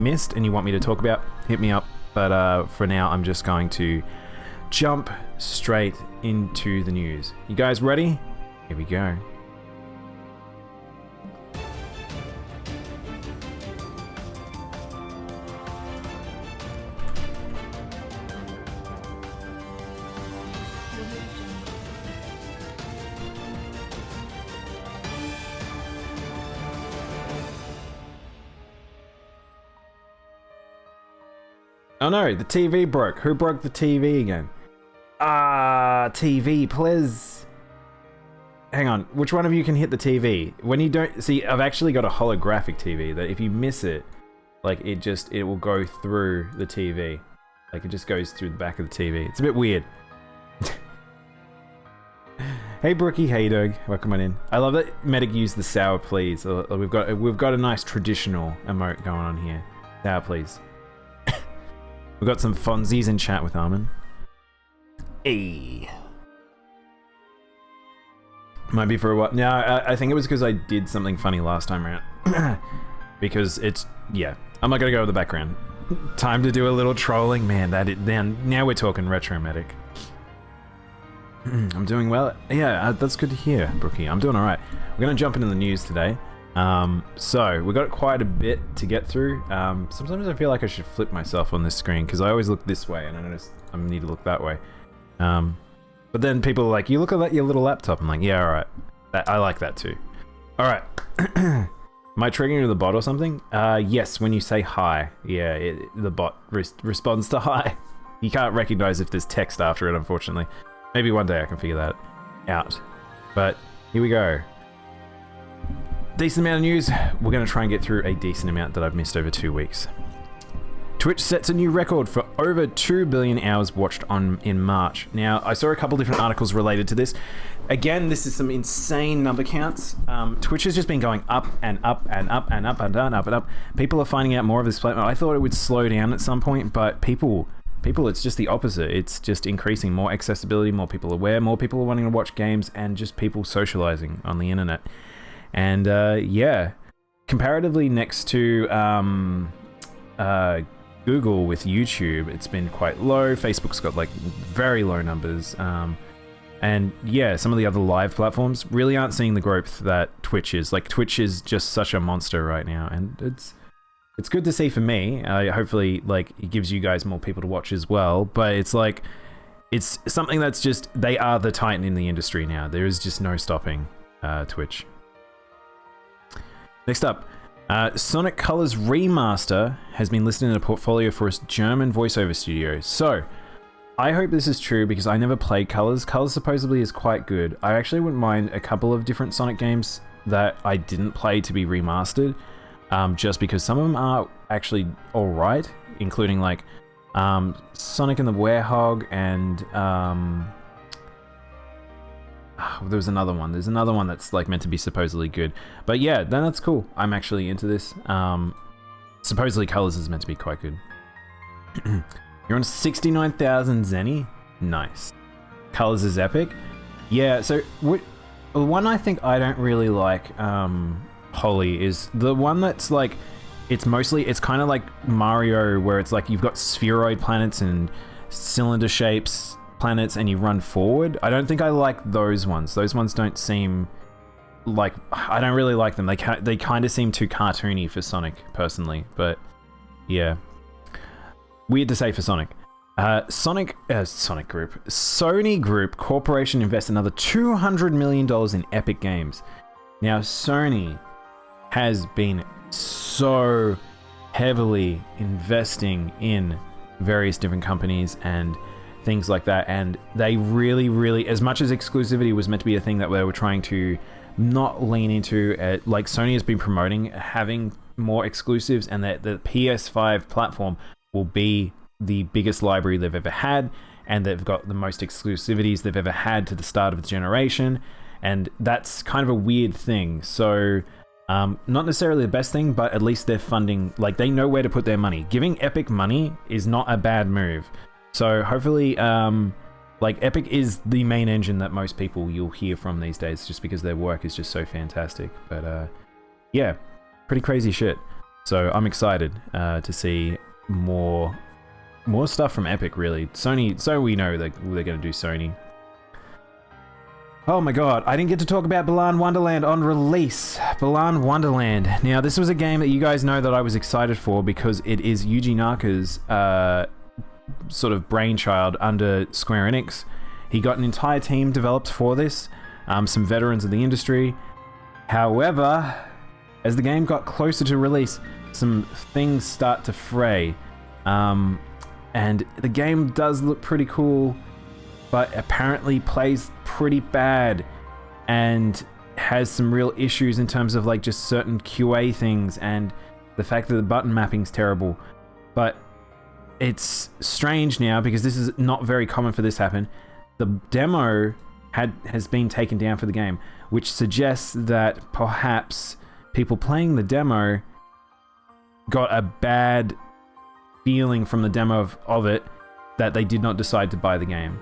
missed and you want me to talk about, hit me up. But for now, I'm just going to jump straight into the news. You guys ready? Here we go. Oh no, the TV broke. Who broke the TV again? TV, please. Hang on, which one of you can hit the TV? When you don't... See, I've actually got a holographic TV that if you miss it, like, it will go through the TV. Like, it just goes through the back of the TV. It's a bit weird. Hey Brookie, hey Doug, welcome on in. I love that Medic used the sour please. We've got a nice traditional emote going on here. Sour please. We've got some Fonzies in chat with Armin. Hey. Might be for a while. No, I think it was because I did something funny last time around. Because it's, yeah. I'm not gonna go with the background. Time to do a little trolling. Man, now we're talking retro Medic. I'm doing well. Yeah, that's good to hear, Brookie. I'm doing alright. We're gonna jump into the news today. So we've got quite a bit to get through. Sometimes I feel like I should flip myself on this screen because I always look this way and I notice I need to look that way. But then people are like, you look at your little laptop. I'm like, yeah, alright. I like that too. Alright. Am I triggering the bot or something? Yes, when you say hi. Yeah, the bot responds to hi. You can't recognize if there's text after it, unfortunately. Maybe one day I can figure that out. But here we go. Decent amount of news. We're going to try and get through a decent amount that I've missed over 2 weeks. Twitch sets a new record for over 2 billion hours watched in March. Now, I saw a couple different articles related to this. Again, this is some insane number counts. Twitch has just been going up and up and up and up and down, up and up. People are finding out more of this platform. I thought it would slow down at some point, but people, it's just the opposite. It's just increasing. More accessibility, more people aware, more people are wanting to watch games, and just people socializing on the internet. And yeah, comparatively next to Google with YouTube, it's been quite low. Facebook's got like very low numbers. And yeah, some of the other live platforms really aren't seeing the growth that Twitch is. Like, Twitch is just such a monster right now, and it's good to see for me. Hopefully, like, it gives you guys more people to watch as well. But it's like, it's something that's just, they are the titan in the industry now. There is just no stopping Twitch. Next up, Sonic Colors Remaster has been listed in a portfolio for its German voiceover studio. So, I hope this is true because I never played Colors. Colors supposedly is quite good. I actually wouldn't mind a couple of different Sonic games that I didn't play to be remastered, just because some of them are actually alright, including like Sonic and the Werehog and there was another one. There's another one that's like meant to be supposedly good. But yeah, then that's cool. I'm actually into this. Supposedly Colors is meant to be quite good. You're on 69,000 Zenny? Nice. Colors is epic? Yeah, so the one I think I don't really like, Holly, is the one that's like, it's kind of like Mario, where it's like you've got spheroid planets and cylinder shapes planets and you run forward. I don't think I like those ones. Those ones don't seem like, I don't really like them. They kind of seem too cartoony for Sonic, personally, but yeah. Weird to say for Sonic. Sonic Group. Sony Group Corporation invests another $200 million in Epic Games. Now, Sony has been so heavily investing in various different companies and things like that, and they really, as much as exclusivity was meant to be a thing that they were trying to not lean into, like Sony has been promoting having more exclusives, and that the PS5 platform will be the biggest library they've ever had, and they've got the most exclusivities they've ever had to the start of the generation, and that's kind of a weird thing. So not necessarily the best thing, but at least they're funding, like they know where to put their money. Giving Epic money is not a bad move. So hopefully, like Epic is the main engine that most people you'll hear from these days, just because their work is just so fantastic. But yeah, pretty crazy shit. So I'm excited to see more stuff from Epic, really. Sony, so we know that they're going to do Sony. Oh my god, I didn't get to talk about Balan Wonderland on release. Balan Wonderland. Now, this was a game that you guys know that I was excited for because it is Yuji Naka's sort of brainchild under Square Enix. He got an entire team developed for this, some veterans of the industry. However, as the game got closer to release, some things start to fray. And the game does look pretty cool, but apparently plays pretty bad and has some real issues in terms of like just certain QA things and the fact that the button mapping's terrible. But it's strange now because this is not very common for this to happen. The demo has been taken down for the game, which suggests that perhaps people playing the demo got a bad feeling from the demo of it that they did not decide to buy the game.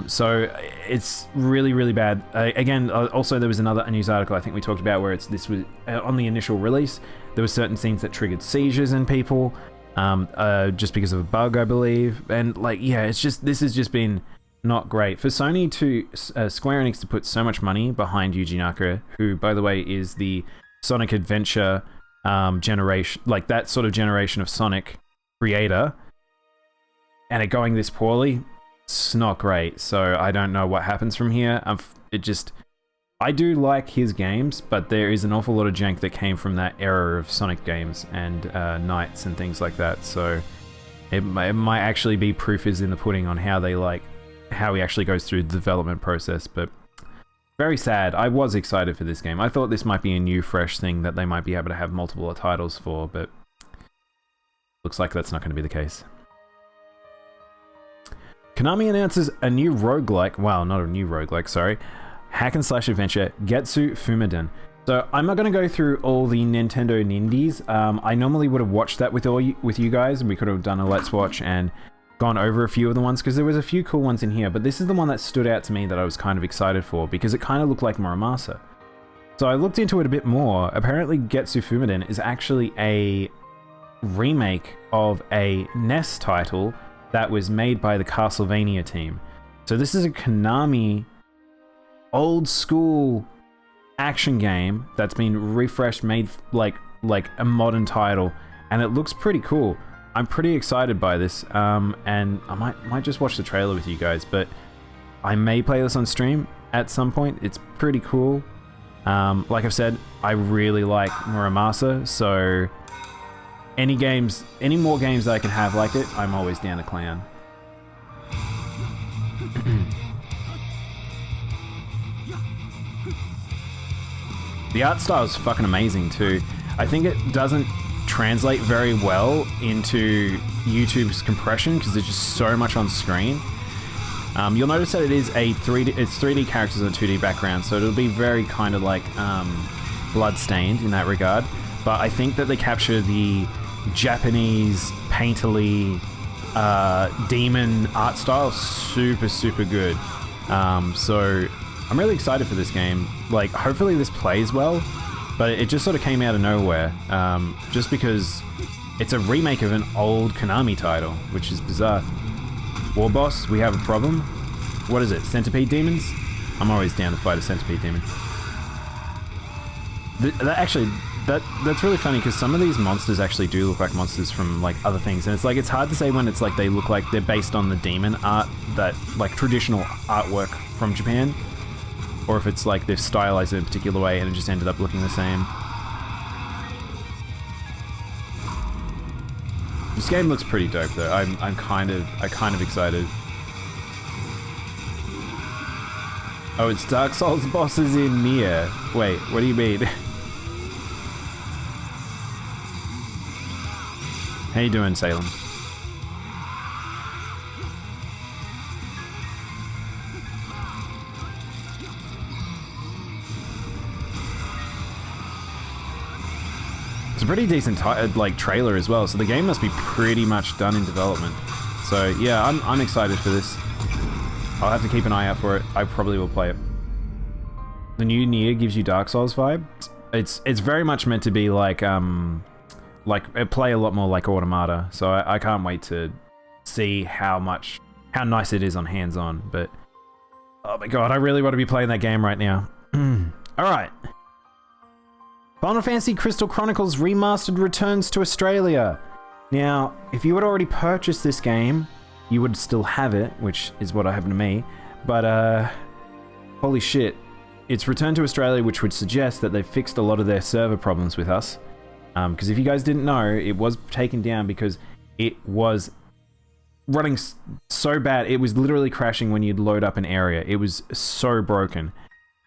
So it's really, really bad. Again, also there was another news article I think we talked about where this was on the initial release. There were certain scenes that triggered seizures in people, just because of a bug, I believe. And like, yeah, it's just this has just been not great for Sony to Square Enix to put so much money behind Yuji Naka, who, by the way, is the Sonic Adventure generation, like that sort of generation of Sonic creator, and it going this poorly. It's not great, so I don't know what happens from here. I do like his games, but there is an awful lot of jank that came from that era of Sonic games and Knights and things like that, so it might actually be proof is in the pudding on how he actually goes through the development process, but very sad. I was excited for this game. I thought this might be a new, fresh thing that they might be able to have multiple titles for, but looks like that's not going to be the case. Konami announces a new roguelike, well, not a new roguelike, sorry, hack and slash adventure, Getsu Fumaden. So I'm not going to go through all the Nintendo Nindies. I normally would have watched that with you guys, and we could have done a Let's Watch and gone over a few of the ones, because there was a few cool ones in here, but this is the one that stood out to me that I was kind of excited for, because it kind of looked like Muramasa. So I looked into it a bit more. Apparently Getsu Fumaden is actually a remake of a NES title that was made by the Castlevania team. So this is a Konami old school action game that's been refreshed, made like a modern title, and it looks pretty cool. I'm pretty excited by this, and I might just watch the trailer with you guys, but I may play this on stream at some point. It's pretty cool. Like I've said, I really like Muramasa, so any more games that I can have like it, I'm always down to clown. The art style is fucking amazing too. I think it doesn't translate very well into YouTube's compression because there's just so much on screen. You'll notice that it is a 3D, it's 3D characters in a 2D background, so it'll be very kind of like blood-stained in that regard. But I think that they capture the Japanese painterly demon art style super, super good. So I'm really excited for this game. Like, hopefully this plays well, but it just sort of came out of nowhere, just because it's a remake of an old Konami title, which is bizarre. War Boss, we have a problem. What is it, centipede demons? I'm always down to fight a centipede demon. That's really funny because some of these monsters actually do look like monsters from like other things, and it's hard to say when it's like they look like they're based on the demon art, that like traditional artwork from Japan, or if it's like they've stylized it in a particular way and it just ended up looking the same. This game looks pretty dope though. I'm kind of excited. Oh, it's Dark Souls bosses in Nier. Wait, what do you mean? How you doing, Salem? It's a pretty decent like trailer as well, so the game must be pretty much done in development. So yeah, I'm excited for this. I'll have to keep an eye out for it. I probably will play it. The new Nier gives you Dark Souls vibe. It's very much meant to be like like play a lot more like Automata. So I can't wait to see how nice it is on hands-on. But oh my god, I really want to be playing that game right now. All right. Final Fantasy Crystal Chronicles Remastered returns to Australia. Now, if you had already purchased this game, you would still have it, which is what happened to me. But holy shit, it's returned to Australia, which would suggest that they've fixed a lot of their server problems with us. Because if you guys didn't know, it was taken down because it was running so bad. It was literally crashing when you'd load up an area. It was so broken.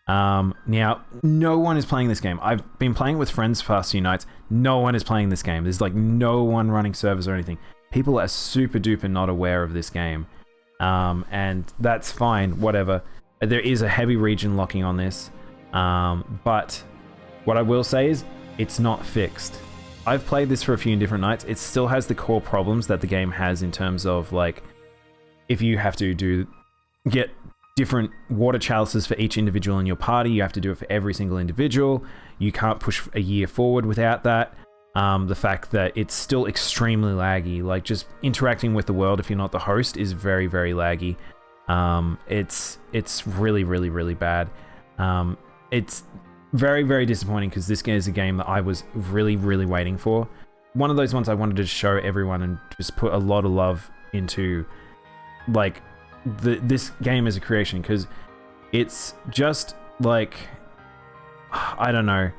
Now, no one is playing this game. I've been playing with friends for past few nights. No one is playing this game. There's like no one running servers or anything. People are super duper not aware of this game. And that's fine, whatever. There is a heavy region locking on this. But what I will say is, it's not fixed. I've played this for a few different nights. It still has the core problems that the game has in terms of like, if you have to get different water chalices for each individual in your party, you have to do it for every single individual. You can't push a year forward without that. The fact that it's still extremely laggy, like just interacting with the world if you're not the host is very, very laggy. It's really, really, really bad. It's very, very disappointing because this game is a game that I was really, really waiting for. One of those ones I wanted to show everyone and just put a lot of love into, like, this game as a creation, because it's just like, I don't know.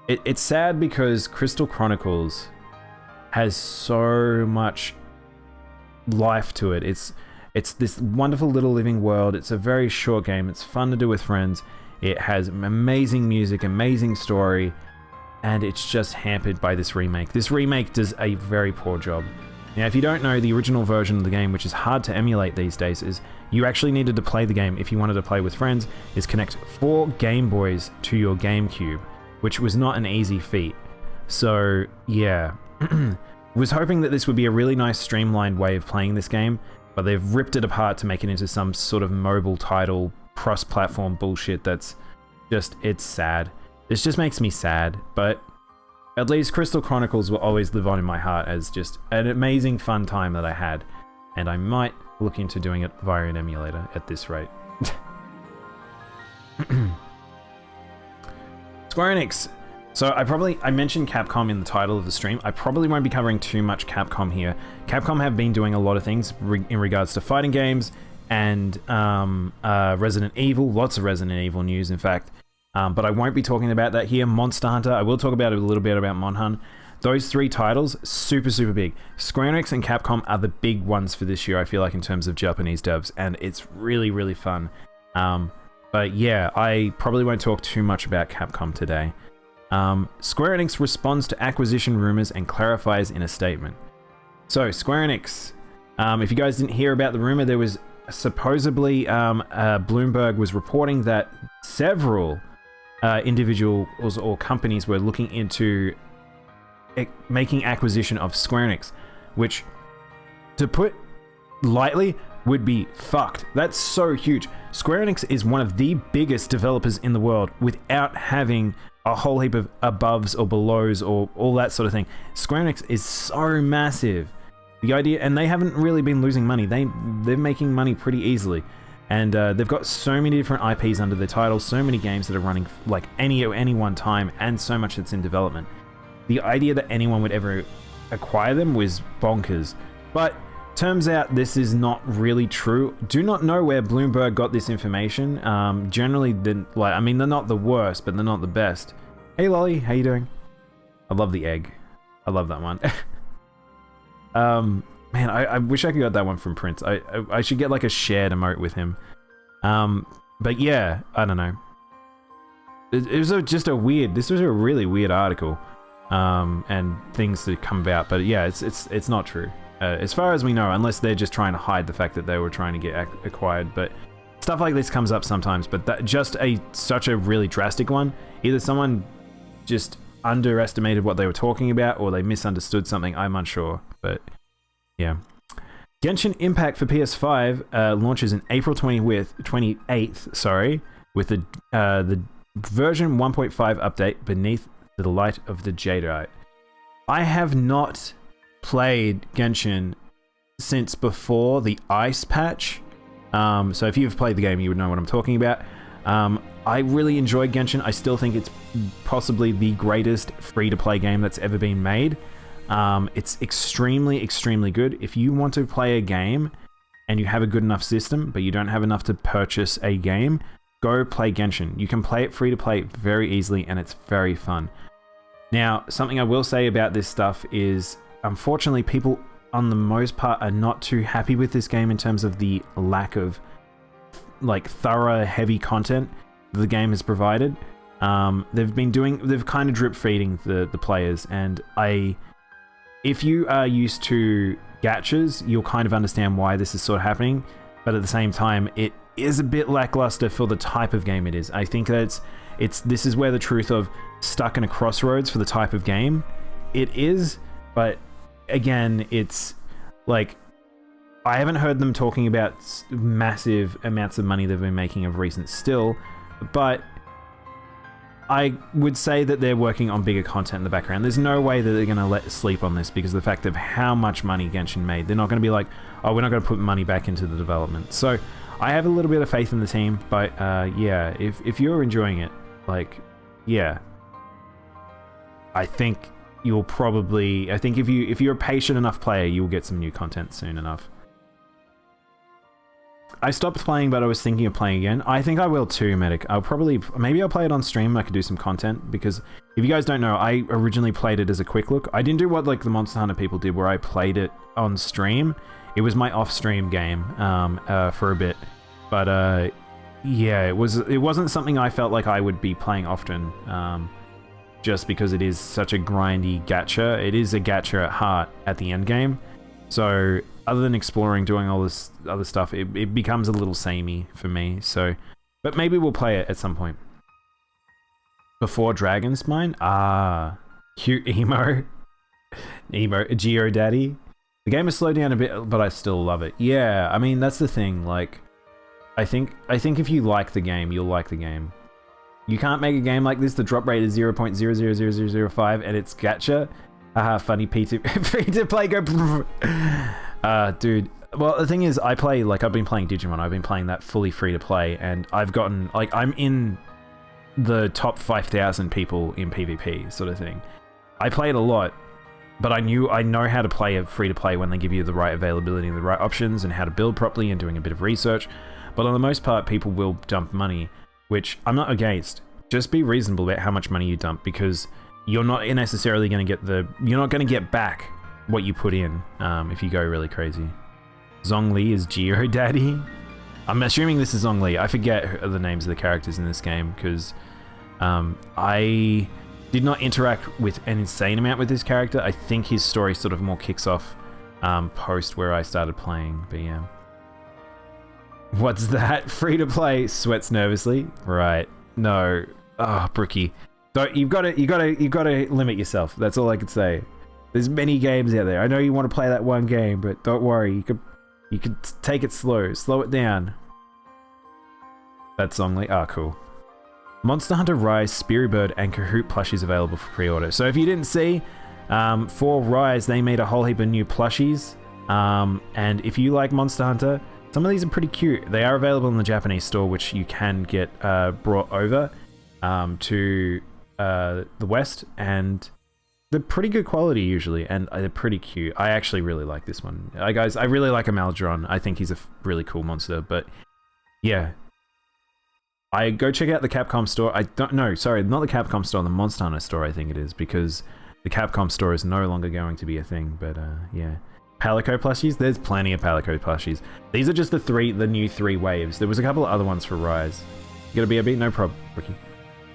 It's sad because Crystal Chronicles has so much life to it. It's this wonderful little living world. It's a very short game. It's fun to do with friends. It has amazing music, amazing story, and it's just hampered by this remake. This remake does a very poor job. Now, if you don't know, the original version of the game, which is hard to emulate these days, is you actually needed to play the game, if you wanted to play with friends, is connect 4 Game Boys to your GameCube, which was not an easy feat. So, yeah. Was hoping that this would be a really nice streamlined way of playing this game, but they've ripped it apart to make it into some sort of mobile title, cross-platform bullshit that's just, it's sad. This just makes me sad, but at least Crystal Chronicles will always live on in my heart as just an amazing fun time that I had, and I might look into doing it via an emulator at this rate. Square Enix. So I mentioned Capcom in the title of the stream. I probably won't be covering too much Capcom here. Capcom have been doing a lot of things in regards to fighting games and Resident Evil, lots of Resident Evil news in fact. But I won't be talking about that here. Monster Hunter, I will talk about it a little bit about Monhun. Those 3 titles, super, super big. Square Enix and Capcom are the big ones for this year, I feel like, in terms of Japanese dubs, and it's really, really fun. But yeah, I probably won't talk too much about Capcom today. Square Enix responds to acquisition rumors and clarifies in a statement. So, Square Enix, if you guys didn't hear about the rumor, there was supposedly Bloomberg was reporting that several individuals or companies were looking into making acquisition of Square Enix, which, to put lightly, would be fucked. That's so huge. Square Enix is one of the biggest developers in the world without having a whole heap of aboves or belows or all that sort of thing. Square Enix is so massive. The idea, and they haven't really been losing money. They're making money pretty easily. And they've got so many different IPs under their title, so many games that are running like any one time, and so much that's in development. The idea that anyone would ever acquire them was bonkers. But turns out this is not really true. Do not know where Bloomberg got this information. Generally, they're not the worst, but they're not the best. Hey Lolly, how you doing? I love the egg. I love that one. Man, I wish I could get that one from Prince. I should get like a shared emote with him. But yeah, I don't know. It was this was a really weird article, and things to come about. But yeah, it's not true. As far as we know, unless they're just trying to hide the fact that they were trying to get acquired. But stuff like this comes up sometimes, but that just such a really drastic one. Either someone just underestimated what they were talking about, or they misunderstood something. I'm unsure, but yeah. Genshin Impact for PS5 launches in April 28th, sorry, with the version 1.5 update, Beneath the Light of the Jadeite. I have not played Genshin since before the ice patch. So if you've played the game, you would know what I'm talking about. I really enjoyed Genshin. I still think it's possibly the greatest free-to-play game that's ever been made. It's extremely, extremely good. If you want to play a game and you have a good enough system, but you don't have enough to purchase a game, go play Genshin. You can play it free-to-play very easily, and it's very fun. Now, something I will say about this stuff is, unfortunately, people, on the most part, are not too happy with this game in terms of the lack of like thorough, heavy content the game has provided. They've kind of drip feeding the players, and if you are used to gachas, you'll kind of understand why this is sort of happening, but at the same time, it is a bit lackluster for the type of game it is. I think that this is where the truth of stuck in a crossroads for the type of game it is, but again, it's like, I haven't heard them talking about massive amounts of money they've been making of recent still, but I would say that they're working on bigger content in the background. There's no way that they're going to let sleep on this because of the fact of how much money Genshin made. They're not going to be like, oh, we're not going to put money back into the development. So I have a little bit of faith in the team, but yeah, if you're enjoying it, like, yeah, I think you'll probably, I think if you're a patient enough player, you'll get some new content soon enough. I stopped playing, but I was thinking of playing again. I think I will too, Medic. Maybe I'll play it on stream. I could do some content, because if you guys don't know, I originally played it as a quick look. I didn't do what like the Monster Hunter people did, where I played it on stream. It was my off-stream game for a bit, but yeah, it wasn't something I felt like I would be playing often, just because it is such a grindy gacha. It is a gacha at heart at the end game, so other than exploring, doing all this other stuff, it becomes a little samey for me. So, but maybe we'll play it at some point. Before Dragon's Mine? Ah, cute emo. Geo Daddy. The game has slowed down a bit, but I still love it. Yeah, I mean, that's the thing. Like, I think if you like the game, you'll like the game. You can't make a game like this. The drop rate is 0.000005, and it's gacha. Haha, funny free-to-play go. Dude, well, the thing is, I've been playing Digimon. I've been playing that fully free-to-play, and I've gotten, like, I'm in the top 5,000 people in PvP, sort of thing. I play it a lot, but I know how to play a free-to-play when they give you the right availability and the right options, and how to build properly and doing a bit of research. But on the most part, people will dump money, which I'm not against. Just be reasonable about how much money you dump, because you're not necessarily going to get you're not going to get back what you put in if you go really crazy. Zhongli is Geo Daddy. I'm assuming this is Zhongli. I forget the names of the characters in this game, because I did not interact with an insane amount with this character. I think his story sort of more kicks off post where I started playing, but yeah. What's that? Free to play? Sweats nervously. Right. No. Oh, Brookie. Don't, you've got to limit yourself. That's all I can say. There's many games out there. I know you want to play that one game, but don't worry. You could take it slow. Slow it down. That's Zhongli. Ah, cool. Monster Hunter Rise, Spirit Bird, and Kahoot plushies available for pre-order. So if you didn't see, for Rise, they made a whole heap of new plushies. And if you like Monster Hunter, some of these are pretty cute. They are available in the Japanese store, which you can get brought over to the West, and they're pretty good quality usually, and they're pretty cute. I actually really like this one. Guys, I really like Amaldron. I think he's a really cool monster, but yeah. I go check out the Capcom store. Sorry, not the Capcom store, the Monster Hunter store, I think it is, because the Capcom store is no longer going to be a thing, but yeah. Palico plushies? There's plenty of Palico plushies. These are just the new 3 waves. There was a couple of other ones for Rise. You got a BRB? No problem, Ricky.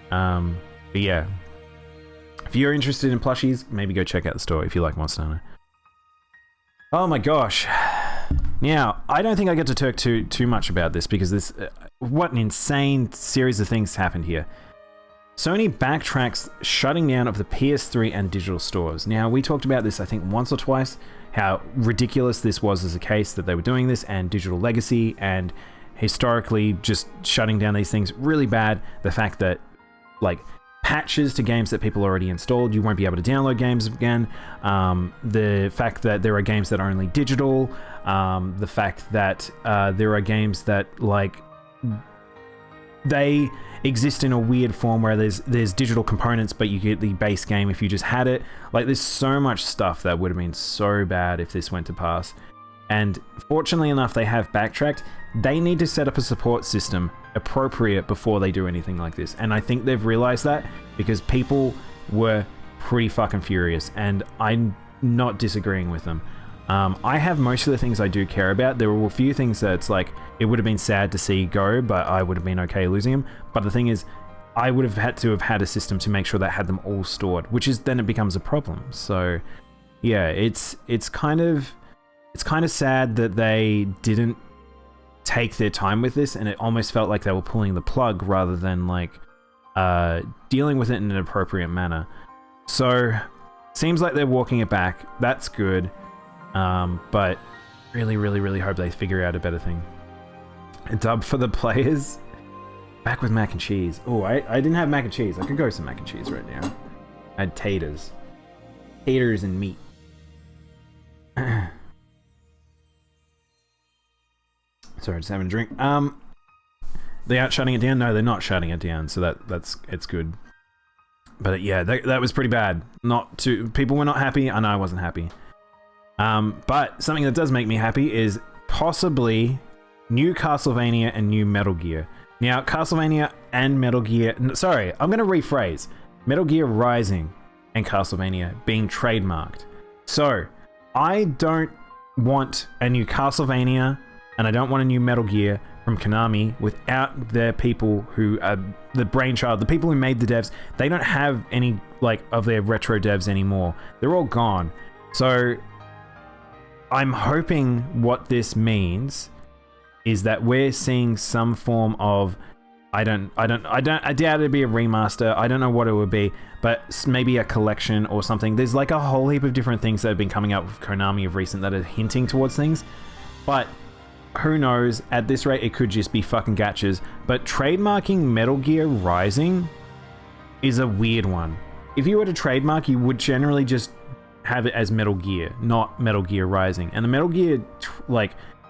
But yeah. If you're interested in plushies, maybe go check out the store if you like Monster Hunter. Oh my gosh. Now, I don't think I get to talk too much about this, because this... what an insane series of things happened here. Sony backtracks shutting down of the PS3 and digital stores. Now, we talked about this, I think, once or twice, how ridiculous this was as a case that they were doing this, and digital legacy, and historically just shutting down these things really bad. The fact that, like, patches to games that people already installed. You won't be able to download games again. The fact that there are games that are only digital. The fact that there are games that, like, they exist in a weird form where there's digital components, but you get the base game if you just had it. Like, there's so much stuff that would have been so bad if this went to pass. And fortunately enough, they have backtracked. They need to set up a support system appropriate before they do anything like this. And I think they've realized that, because people were pretty fucking furious, and I'm not disagreeing with them. I have most of the things I do care about. There were a few things that it's like, it would have been sad to see go, but I would have been okay losing them. But the thing is, I would have had to have had a system to make sure that had them all stored, which is then it becomes a problem. So yeah, it's kind of sad that they didn't take their time with this, and it almost felt like they were pulling the plug rather than like dealing with it in an appropriate manner. So seems like they're walking it back. That's good. But really hope they figure out a better thing. A dub for the players. Back with mac and cheese. Oh, I didn't have mac and cheese. I could go some mac and cheese right now. I had taters. Taters and meat. Sorry, just having a drink. They aren't shutting it down? No, they're not shutting it down, so it's good. But yeah, that was pretty bad. People were not happy, and I wasn't happy. But something that does make me happy is possibly new Castlevania and new Metal Gear. Now, Castlevania and Metal Gear... Sorry, I'm going to rephrase. Metal Gear Rising and Castlevania being trademarked. So, I don't want a new Castlevania and I don't want a new Metal Gear from Konami without their people who are the brainchild, the people who made the devs. They don't have any, like, of their retro devs anymore. They're all gone. So, I'm hoping what this means is that we're seeing some form of, I doubt it'd be a remaster. I don't know what it would be, but maybe a collection or something. There's like a whole heap of different things that have been coming up with Konami of recent that are hinting towards things, but who knows? At this rate, it could just be fucking gachas. But trademarking Metal Gear Rising is a weird one. If you were to trademark, you would generally just have it as Metal Gear, not Metal Gear Rising. And the Metal Gear,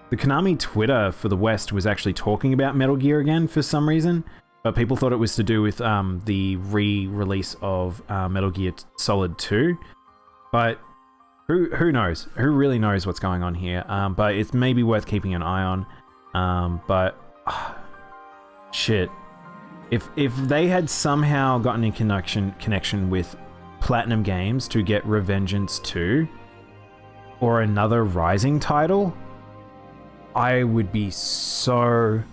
the Konami Twitter for the West was actually talking about Metal Gear again for some reason, but people thought it was to do with the re-release of Metal Gear Solid 2. But who knows? Who really knows what's going on here? But it's maybe worth keeping an eye on. Shit. If they had somehow gotten in connection with Platinum Games to get Revengeance 2 or another Rising title, I would be so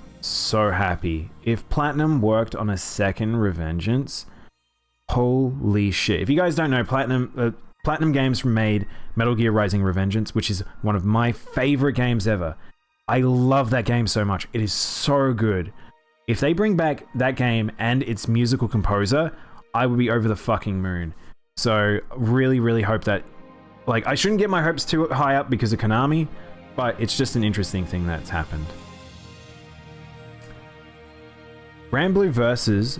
happy. If Platinum worked on a second Revengeance, holy shit. If you guys don't know, Platinum Games made Metal Gear Rising Revengeance, which is one of my favorite games ever. I love that game so much. It is so good. If they bring back that game and its musical composer, I would be over the fucking moon. So really hope that, like, I shouldn't get my hopes too high up because of Konami, but it's just an interesting thing that's happened. Granblue Versus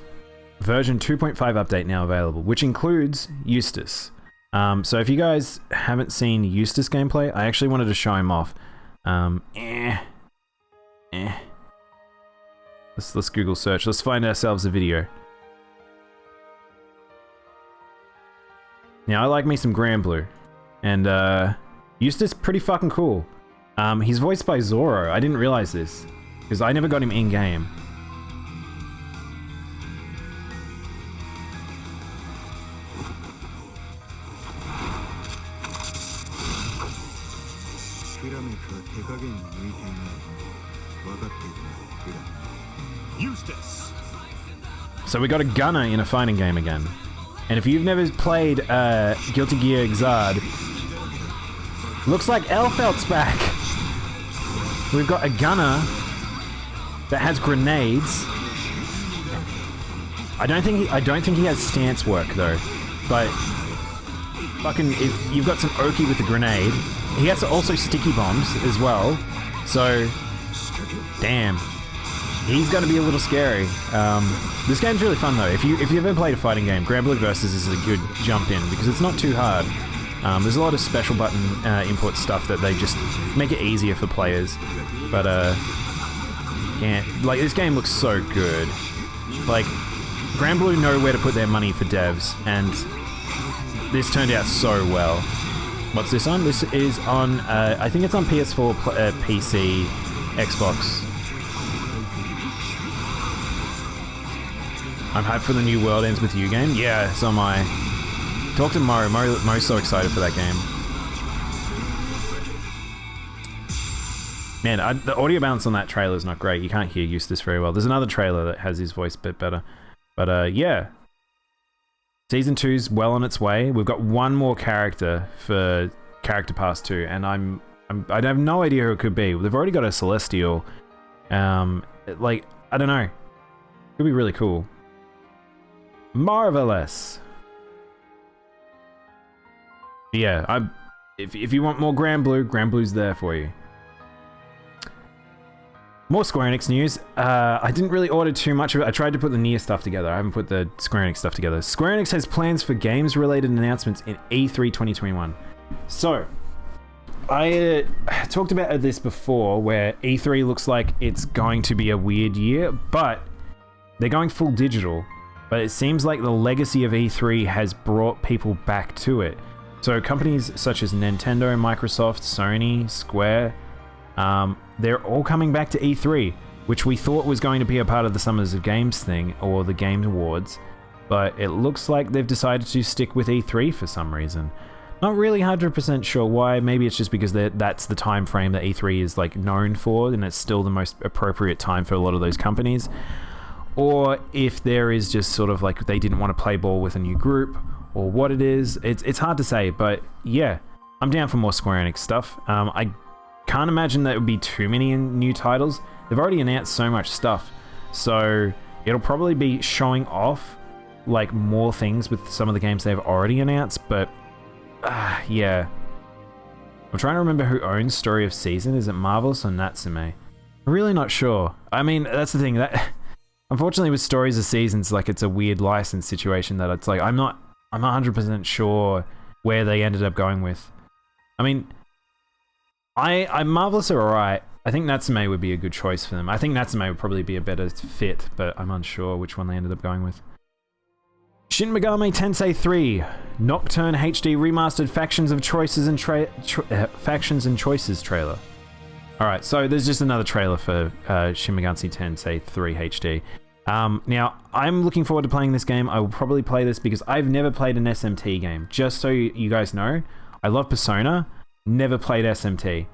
version 2.5 update now available, which includes Eustace. So if you guys haven't seen Eustace gameplay, I actually wanted to show him off. Let's Google search. Let's find ourselves a video. Now, I like me some Granblue, and Eustace pretty fucking cool. He's voiced by Zoro. I didn't realize this, because I never got him in-game. Eustace. So we got a gunner in a fighting game again. And if you've never played Guilty Gear Xrd, looks like Elfelt's back. We've got a gunner that has grenades. I don't think he has stance work though. But fucking, you've got some Oki with a grenade. He has also sticky bombs as well. So, damn. he's going to be a little scary. This game's really fun though. If you've ever played a fighting game, Granblue Versus is a good jump in because it's not too hard. There's a lot of special button input stuff that they just make it easier for players. But like this game looks so good. Like Granblue know where to put their money for devs, and this turned out so well. What's this on? This is on, I think it's on PS4, PC, Xbox. I'm hyped for the new World Ends With You game. Yeah, so am I. Talk to Mo. Mo's so excited for that game. Man, the audio balance on that trailer is not great. You can't hear Eustace very well. There's another trailer that has his voice a bit better. But yeah. Season 2's well on its way. We've got one more character for Character Pass 2, and I have no idea who it could be. They've already got a Celestial. Like, I don't know. Could be really cool. Marvelous. Yeah, if you want more Granblue, Granblue's there for you. More Square Enix news. I didn't really order too much of it. I tried to put the Nier stuff together. I haven't put the Square Enix stuff together. Square Enix has plans for games-related announcements in E3 2021. So, I talked about this before, where E3 looks like it's going to be a weird year, but they're going full digital. But it seems like the legacy of E3 has brought people back to it. So companies such as Nintendo, Microsoft, Sony, Square, they're all coming back to E3, which we thought was going to be a part of the Summers of Games thing, or the Game Awards, but it looks like they've decided to stick with E3 for some reason. Not really 100% sure why. Maybe it's just because that's the time frame that E3 is like known for, and it's still the most appropriate time for a lot of those companies. Or if there is just sort of like they didn't want to play ball with a new group, or what it is. It's hard to say, but yeah, I'm down for more Square Enix stuff. I can't imagine that it would be too many new titles. They've already announced so much stuff, so it'll probably be showing off like more things with some of the games they've already announced, but yeah. I'm trying to remember who owns Story of Season. Is it Marvelous or Natsume? I'm really not sure. I mean, that's the thing, that unfortunately with Stories of Seasons, like it's a weird license situation that it's like I'm not 100% sure where they ended up going with. I mean, I'm Marvelous are alright. I think Natsume would be a good choice for them. I think Natsume would probably be a better fit, but I'm unsure which one they ended up going with. Shin Megami Tensei 3 Nocturne HD Remastered Factions and Choices trailer. Alright, so there's just another trailer for Shin Megami Tensei 3 HD. Now, I'm looking forward to playing this game. I will probably play this because I've never played an SMT game. Just so you guys know, I love Persona, never played SMT.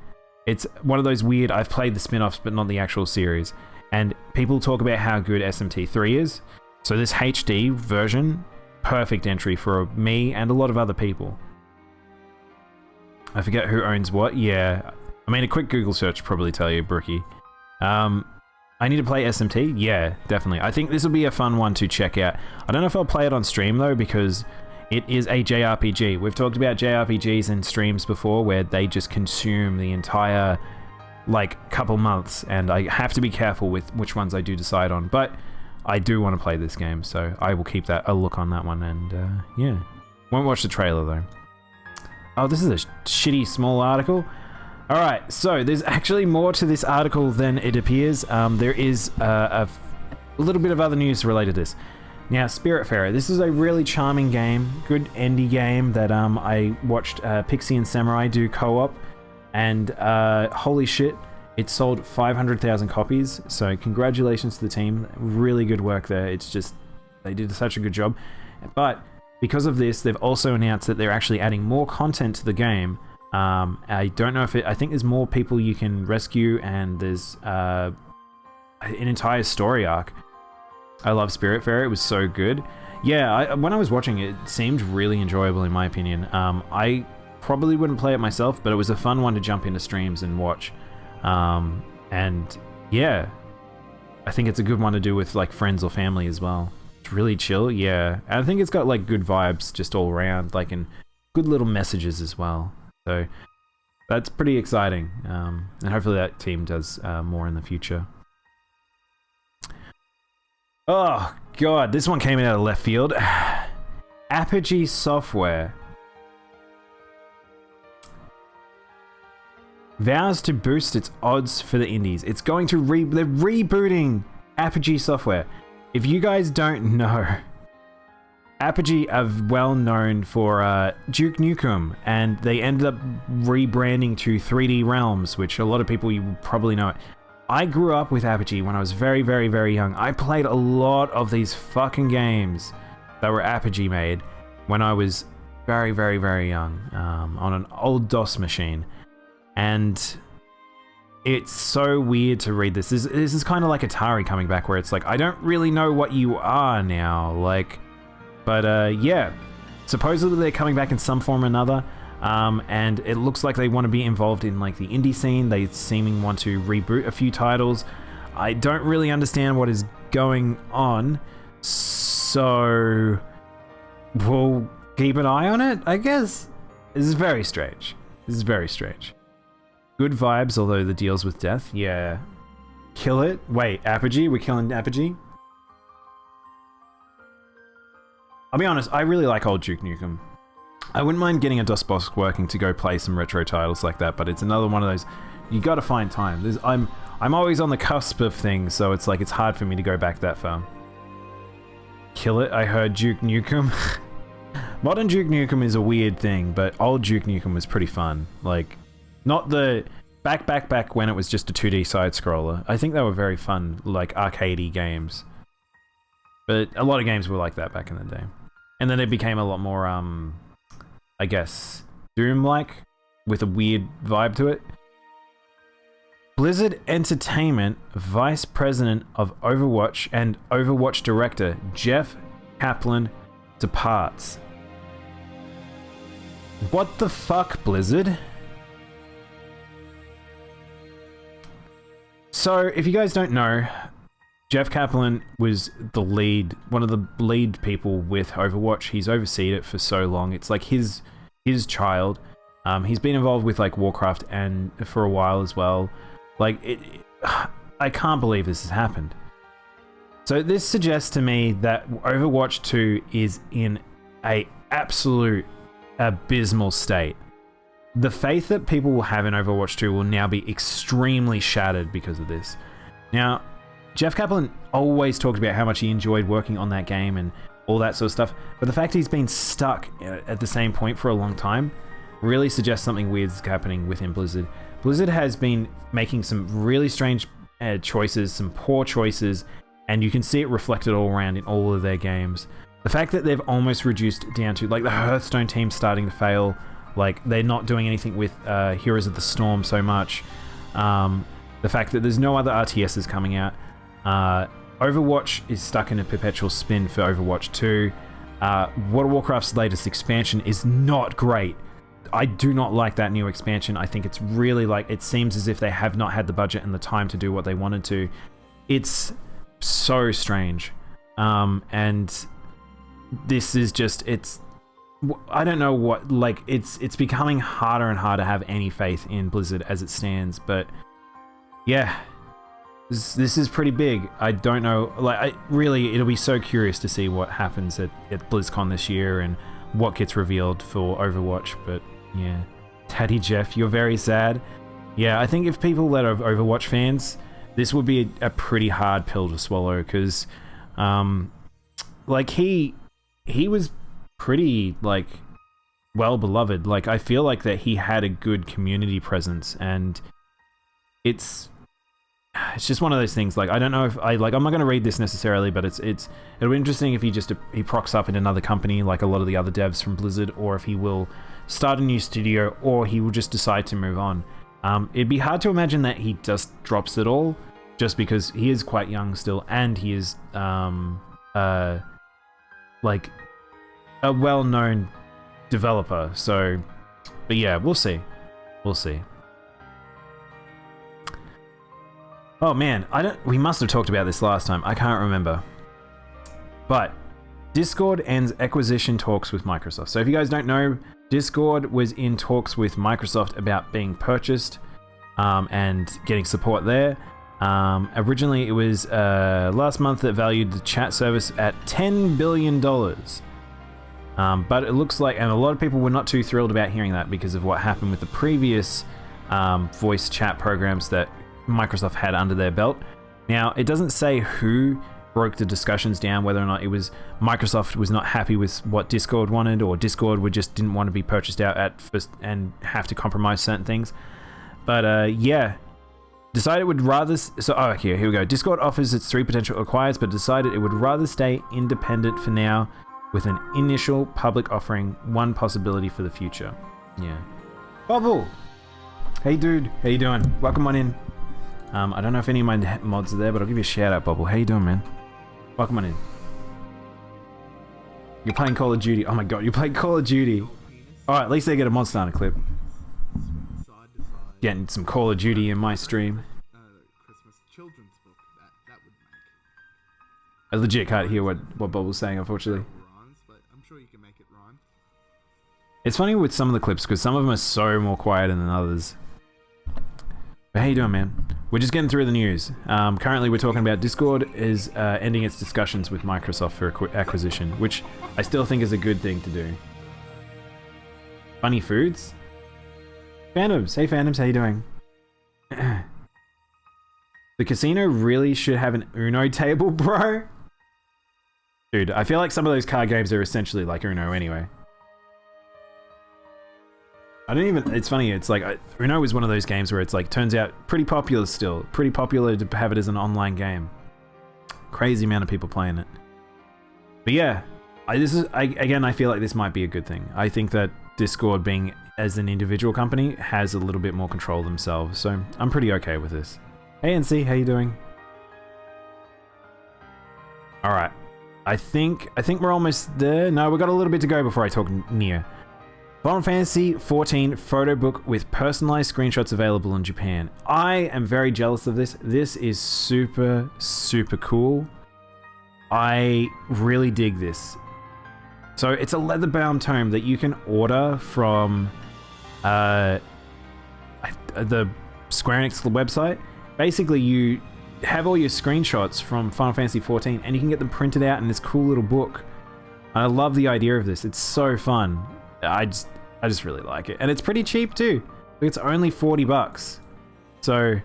It's one of those weird, I've played the spin-offs but not the actual series. And people talk about how good SMT 3 is. So this HD version, perfect entry for me and a lot of other people. I forget who owns what. Yeah, I mean, a quick Google search probably tell you, Brookie. I need to play SMT? Yeah, definitely. I think this will be a fun one to check out. I don't know if I'll play it on stream though, because it is a JRPG. We've talked about JRPGs in streams before where they just consume the entire like couple months, and I have to be careful with which ones I do decide on, but I do want to play this game, so I will keep a look on that one, and yeah. Won't watch the trailer though. Oh, this is a shitty small article. Alright, so there's actually more to this article than it appears. There is a little bit of other news related to this. Now, Spiritfarer, this is a really charming game, good indie game that I watched Pixie and Samurai do co-op, and holy shit, it sold 500,000 copies, so congratulations to the team. Really good work there. It's just, they did such a good job. But because of this, they've also announced that they're actually adding more content to the game. I don't know if I think there's more people you can rescue, and there's an entire story arc. I love Spiritfarer, it was so good. Yeah, when I was watching it, it seemed really enjoyable in my opinion. I probably wouldn't play it myself, but it was a fun one to jump into streams and watch. And yeah, I think it's a good one to do with like friends or family as well. It's really chill, yeah. And I think it's got like good vibes just all around, like, and good little messages as well. So that's pretty exciting, and hopefully that team does more in the future. Oh god, this one came out of left field. Apogee Software vows to boost its odds for the indies. It's going to they're rebooting Apogee Software. If you guys don't know, Apogee are well known for Duke Nukem, and they ended up rebranding to 3D Realms, which a lot of people, you probably know it. I grew up with Apogee when I was very, very, very young. I played a lot of these fucking games that were Apogee made when I was very, very, very young, on an old DOS machine. And it's so weird to read this. This is kind of like Atari coming back, where it's like, I don't really know what you are now, like, but yeah, supposedly they're coming back in some form or another. And it looks like they want to be involved in like the indie scene. They seeming want to reboot a few titles. I don't really understand what is going on, so we'll keep an eye on it, I guess. This is very strange. This is very strange. Good vibes, although the deals with death. Yeah. Kill it. Wait, Apogee? We're killing Apogee? I'll be honest, I really like old Duke Nukem. I wouldn't mind getting a DOS box working to go play some retro titles like that, but it's another one of those, you gotta find time. I'm always on the cusp of things, so it's like, it's hard for me to go back that far. Kill it, I heard Duke Nukem. Modern Duke Nukem is a weird thing, but old Duke Nukem was pretty fun. Like, not the back when it was just a 2D side scroller. I think they were very fun, like arcadey games. But a lot of games were like that back in the day. And then it became a lot more, I guess, Doom-like, with a weird vibe to it. Blizzard Entertainment Vice President of Overwatch and Overwatch Director Jeff Kaplan departs. What the fuck, Blizzard? So, if you guys don't know, Jeff Kaplan was the lead, one of the lead people with Overwatch. He's overseen it for so long. It's like his child. He's been involved with like Warcraft and for a while as well. Like, I can't believe this has happened. So this suggests to me that Overwatch 2 is in a absolute abysmal state. The faith that people will have in Overwatch 2 will now be extremely shattered because of this. Now, Jeff Kaplan always talked about how much he enjoyed working on that game and all that sort of stuff, but the fact he's been stuck at the same point for a long time really suggests something weird is happening within Blizzard. Blizzard has been making some really strange choices, some poor choices, and you can see it reflected all around in all of their games. The fact that they've almost reduced down to, like, the Hearthstone team starting to fail, like, they're not doing anything with Heroes of the Storm so much. The fact that there's no other RTSs coming out. Overwatch is stuck in a perpetual spin for Overwatch 2. World of Warcraft's latest expansion is not great. I do not like that new expansion. I think it's really like, it seems as if they have not had the budget and the time to do what they wanted to. It's so strange. And this is just, I don't know what, like, it's becoming harder and harder to have any faith in Blizzard as it stands, but yeah, this is pretty big. I don't know, like, it'll be so curious to see what happens at BlizzCon this year and what gets revealed for Overwatch, but yeah. Daddy Jeff, you're very sad. Yeah, I think if people that are Overwatch fans, this would be a pretty hard pill to swallow, because, like, he was pretty, like, well beloved. Like, I feel like that he had a good community presence, and it's just one of those things. Like, I don't know if I'm not going to read this necessarily, but it'll be interesting if he procs up in another company like a lot of the other devs from Blizzard, or if he will start a new studio, or he will just decide to move on. It'd be hard to imagine that he just drops it all, just because he is quite young still, and he is like a well-known developer. So, but yeah, we'll see. We'll see. Oh man, we must have talked about this last time. I can't remember. But Discord ends acquisition talks with Microsoft. So if you guys don't know, Discord was in talks with Microsoft about being purchased and getting support there. Originally, it was last month that valued the chat service at $10 billion. But it looks like, and a lot of people were not too thrilled about hearing that because of what happened with the previous voice chat programs that Microsoft had under their belt. Now, it doesn't say who broke the discussions down, whether or not it was Microsoft was not happy with what Discord wanted, or Discord just didn't want to be purchased out at first and have to compromise certain things. But yeah, decided it would rather... here we go. Discord offers its 3 potential acquires, but decided it would rather stay independent for now with an initial public offering, one possibility for the future. Yeah. Bubble! Hey dude, how you doing? Welcome on in. I don't know if any of my mods are there, but I'll give you a shout out, Bubble. How you doing, man? Welcome on in. You're playing Call of Duty. Oh my god, you're playing Call of Duty. Alright, at least they get a mod starter clip. Getting some Call of Duty in my stream. I legit can't hear what Bubble's saying, unfortunately. It's funny with some of the clips, because some of them are so more quieter than others. But how you doing, man? We're just getting through the news. Currently, we're talking about Discord is ending its discussions with Microsoft for acquisition, which I still think is a good thing to do. Funny foods? Phantoms! Hey Phantoms, how you doing? The casino really should have an Uno table, bro. Dude, I feel like some of those card games are essentially like Uno anyway. I don't even, it's funny, it's like, Uno is one of those games where it's like, turns out pretty popular still. Pretty popular to have it as an online game. Crazy amount of people playing it. But yeah, again, I feel like this might be a good thing. I think that Discord being as an individual company has a little bit more control themselves, so I'm pretty okay with this. Hey NC, how you doing? Alright, I think we're almost there. No, we've got a little bit to go before I talk Nier. Final Fantasy 14 photo book with personalized screenshots available in Japan. I am very jealous of this. This is super, super cool. I really dig this. So it's a leather-bound tome that you can order from the Square Enix website. Basically, you have all your screenshots from Final Fantasy 14 and you can get them printed out in this cool little book. I love the idea of this. It's so fun. I just really like it. And it's pretty cheap too. It's only 40 bucks. So,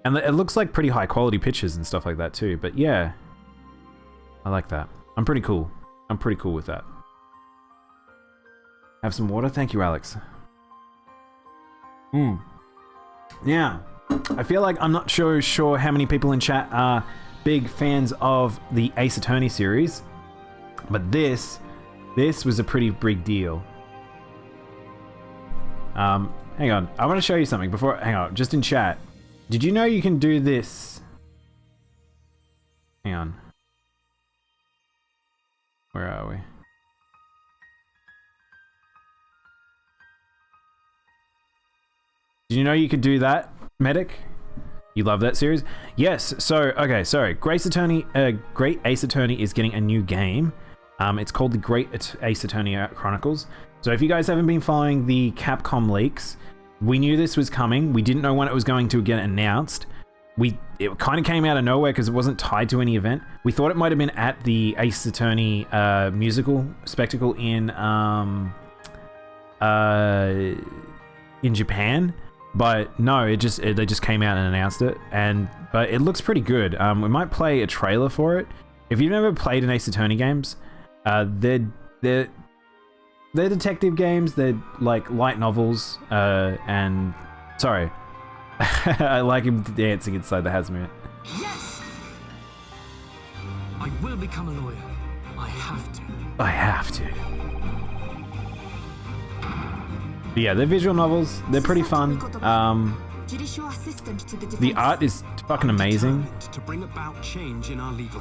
and it looks like pretty high quality pictures and stuff like that too. But yeah, I like that. I'm pretty cool. I'm pretty cool with that. Have some water? Thank you, Alex. Yeah, I feel like I'm not sure how many people in chat are big fans of the Ace Attorney series, but this was a pretty big deal. Hang on, I want to show you something before. Hang on, just in chat. Did you know you can do this? Hang on. Where are we? Did you know you could do that, Medic? You love that series? Yes, so, okay, sorry. Great Ace Attorney is getting a new game. It's called the Great Ace Attorney Chronicles. So if you guys haven't been following the Capcom leaks, we knew this was coming. We didn't know when it was going to get announced. It kind of came out of nowhere because it wasn't tied to any event. We thought it might have been at the Ace Attorney musical spectacle in Japan. But no, they just came out and announced it, but it looks pretty good. We might play a trailer for it. If you've never played an Ace Attorney games, they're detective games. They're like light novels. And sorry, I like him dancing inside the hazmat. Yes, I will become a lawyer. I have to. I have to. But yeah, they're visual novels. They're pretty fun. The art is fucking amazing.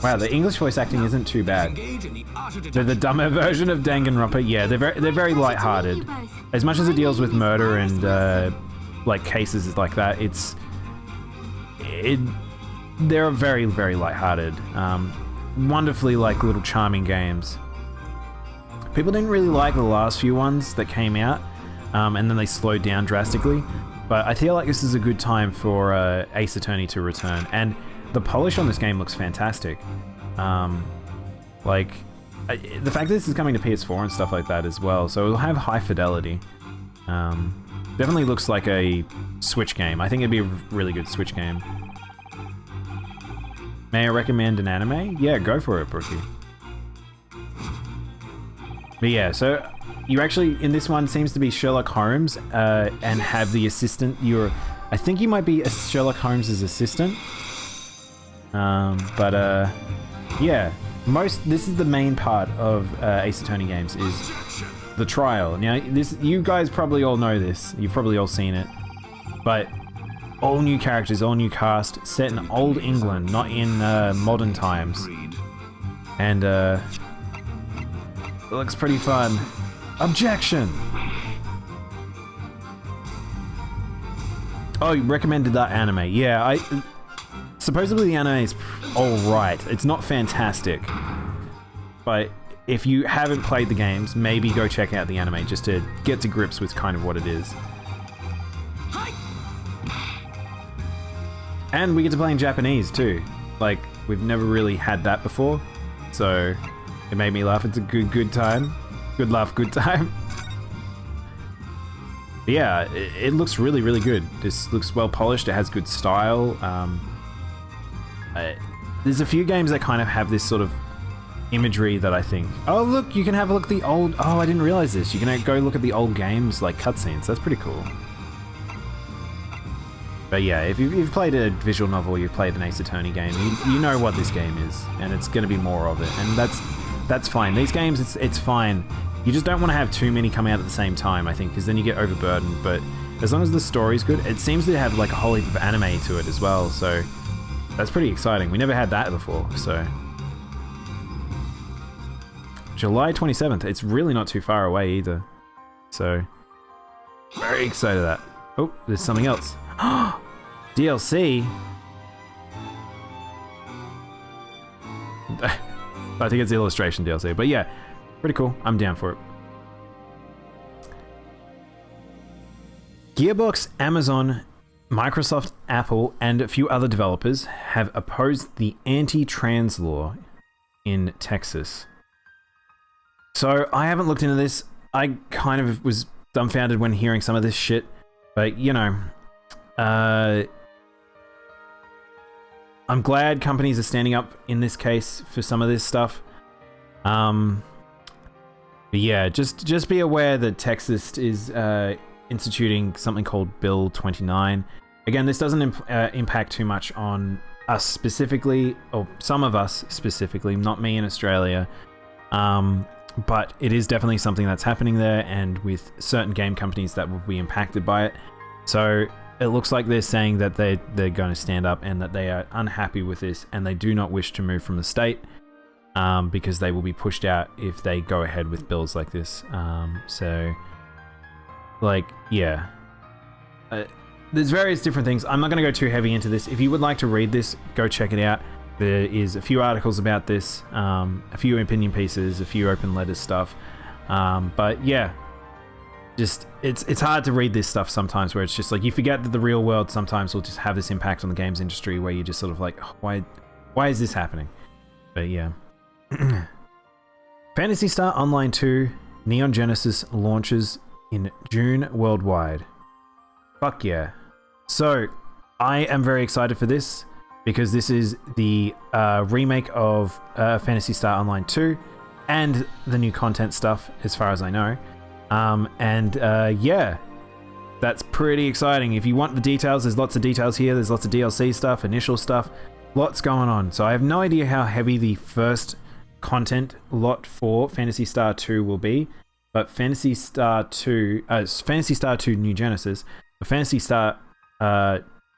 Wow, the English voice acting isn't too bad. They're the dumber version of Danganronpa. Yeah, they're very lighthearted. As much as it deals with murder and like cases like that, they're very, very lighthearted. Wonderfully like little charming games. People didn't really like the last few ones that came out. And then they slowed down drastically. But I feel like this is a good time for Ace Attorney to return, and the polish on this game looks fantastic. Like, the fact that this is coming to PS4 and stuff like that as well, so it'll have high fidelity. Definitely looks like a Switch game. I think it'd be a really good Switch game. May I recommend an anime? Yeah, go for it, Brookie. But yeah, so you actually, in this one, seems to be Sherlock Holmes and have the assistant. I think you might be a Sherlock Holmes' assistant. Yeah, this is the main part of Ace Attorney games, is the trial. Now, you guys probably all know this. You've probably all seen it. But all new characters, all new cast, set in old England, not in modern times. And it looks pretty fun. Objection! Oh, you recommended that anime. Yeah, supposedly the anime is alright. It's not fantastic. But if you haven't played the games, maybe go check out the anime just to get to grips with kind of what it is. And we get to play in Japanese too. Like, we've never really had that before. So it made me laugh. It's a good time. Good laugh, good time. But yeah, it looks really, really good. This looks well polished. It has good style. There's a few games that kind of have this sort of imagery that I think, oh look, you can have a look at the old, oh I didn't realize this, you can go look at the old games, like cutscenes. That's pretty cool. But yeah, if you've played a visual novel, you've played an Ace Attorney game, you know what this game is, and it's going to be more of it, and that's fine. These games, it's fine. You just don't want to have too many come out at the same time, I think, because then you get overburdened. But as long as the story's good, it seems to have like a whole heap of anime to it as well, so that's pretty exciting. We never had that before, so. July 27th, it's really not too far away either. So, very excited at that. Oh, there's something else. DLC? I think it's the illustration DLC, but yeah, pretty cool. I'm down for it. Gearbox, Amazon, Microsoft, Apple, and a few other developers have opposed the anti-trans law in Texas. So I haven't looked into this. I kind of was dumbfounded when hearing some of this shit, but you know, I'm glad companies are standing up in this case for some of this stuff. But yeah, just be aware that Texas is instituting something called Bill 29. Again, this doesn't impact too much on us specifically, or some of us specifically, not me in Australia. But it is definitely something that's happening there, and with certain game companies that will be impacted by it. So it looks like they're saying that they're going to stand up and that they are unhappy with this, and they do not wish to move from the state because they will be pushed out if they go ahead with bills like this. So, like, yeah. There's various different things. I'm not going to go too heavy into this. If you would like to read this, go check it out. There is a few articles about this, a few opinion pieces, a few open letters stuff. But yeah, just it's hard to read this stuff sometimes, where it's just like you forget that the real world sometimes will just have this impact on the games industry, where you just sort of like, oh, why is this happening? But yeah. Phantasy Star Online 2 Neon Genesis launches in June worldwide. Fuck yeah. So I am very excited for this, because this is the remake of Phantasy Star Online 2 and the new content stuff, as far as I know. Yeah, that's pretty exciting. If you want the details, there's lots of details here. There's lots of DLC stuff, initial stuff, lots going on. So I have no idea how heavy the first content lot for Phantasy Star 2 will be, but Phantasy Star 2 New Genesis, the Phantasy Star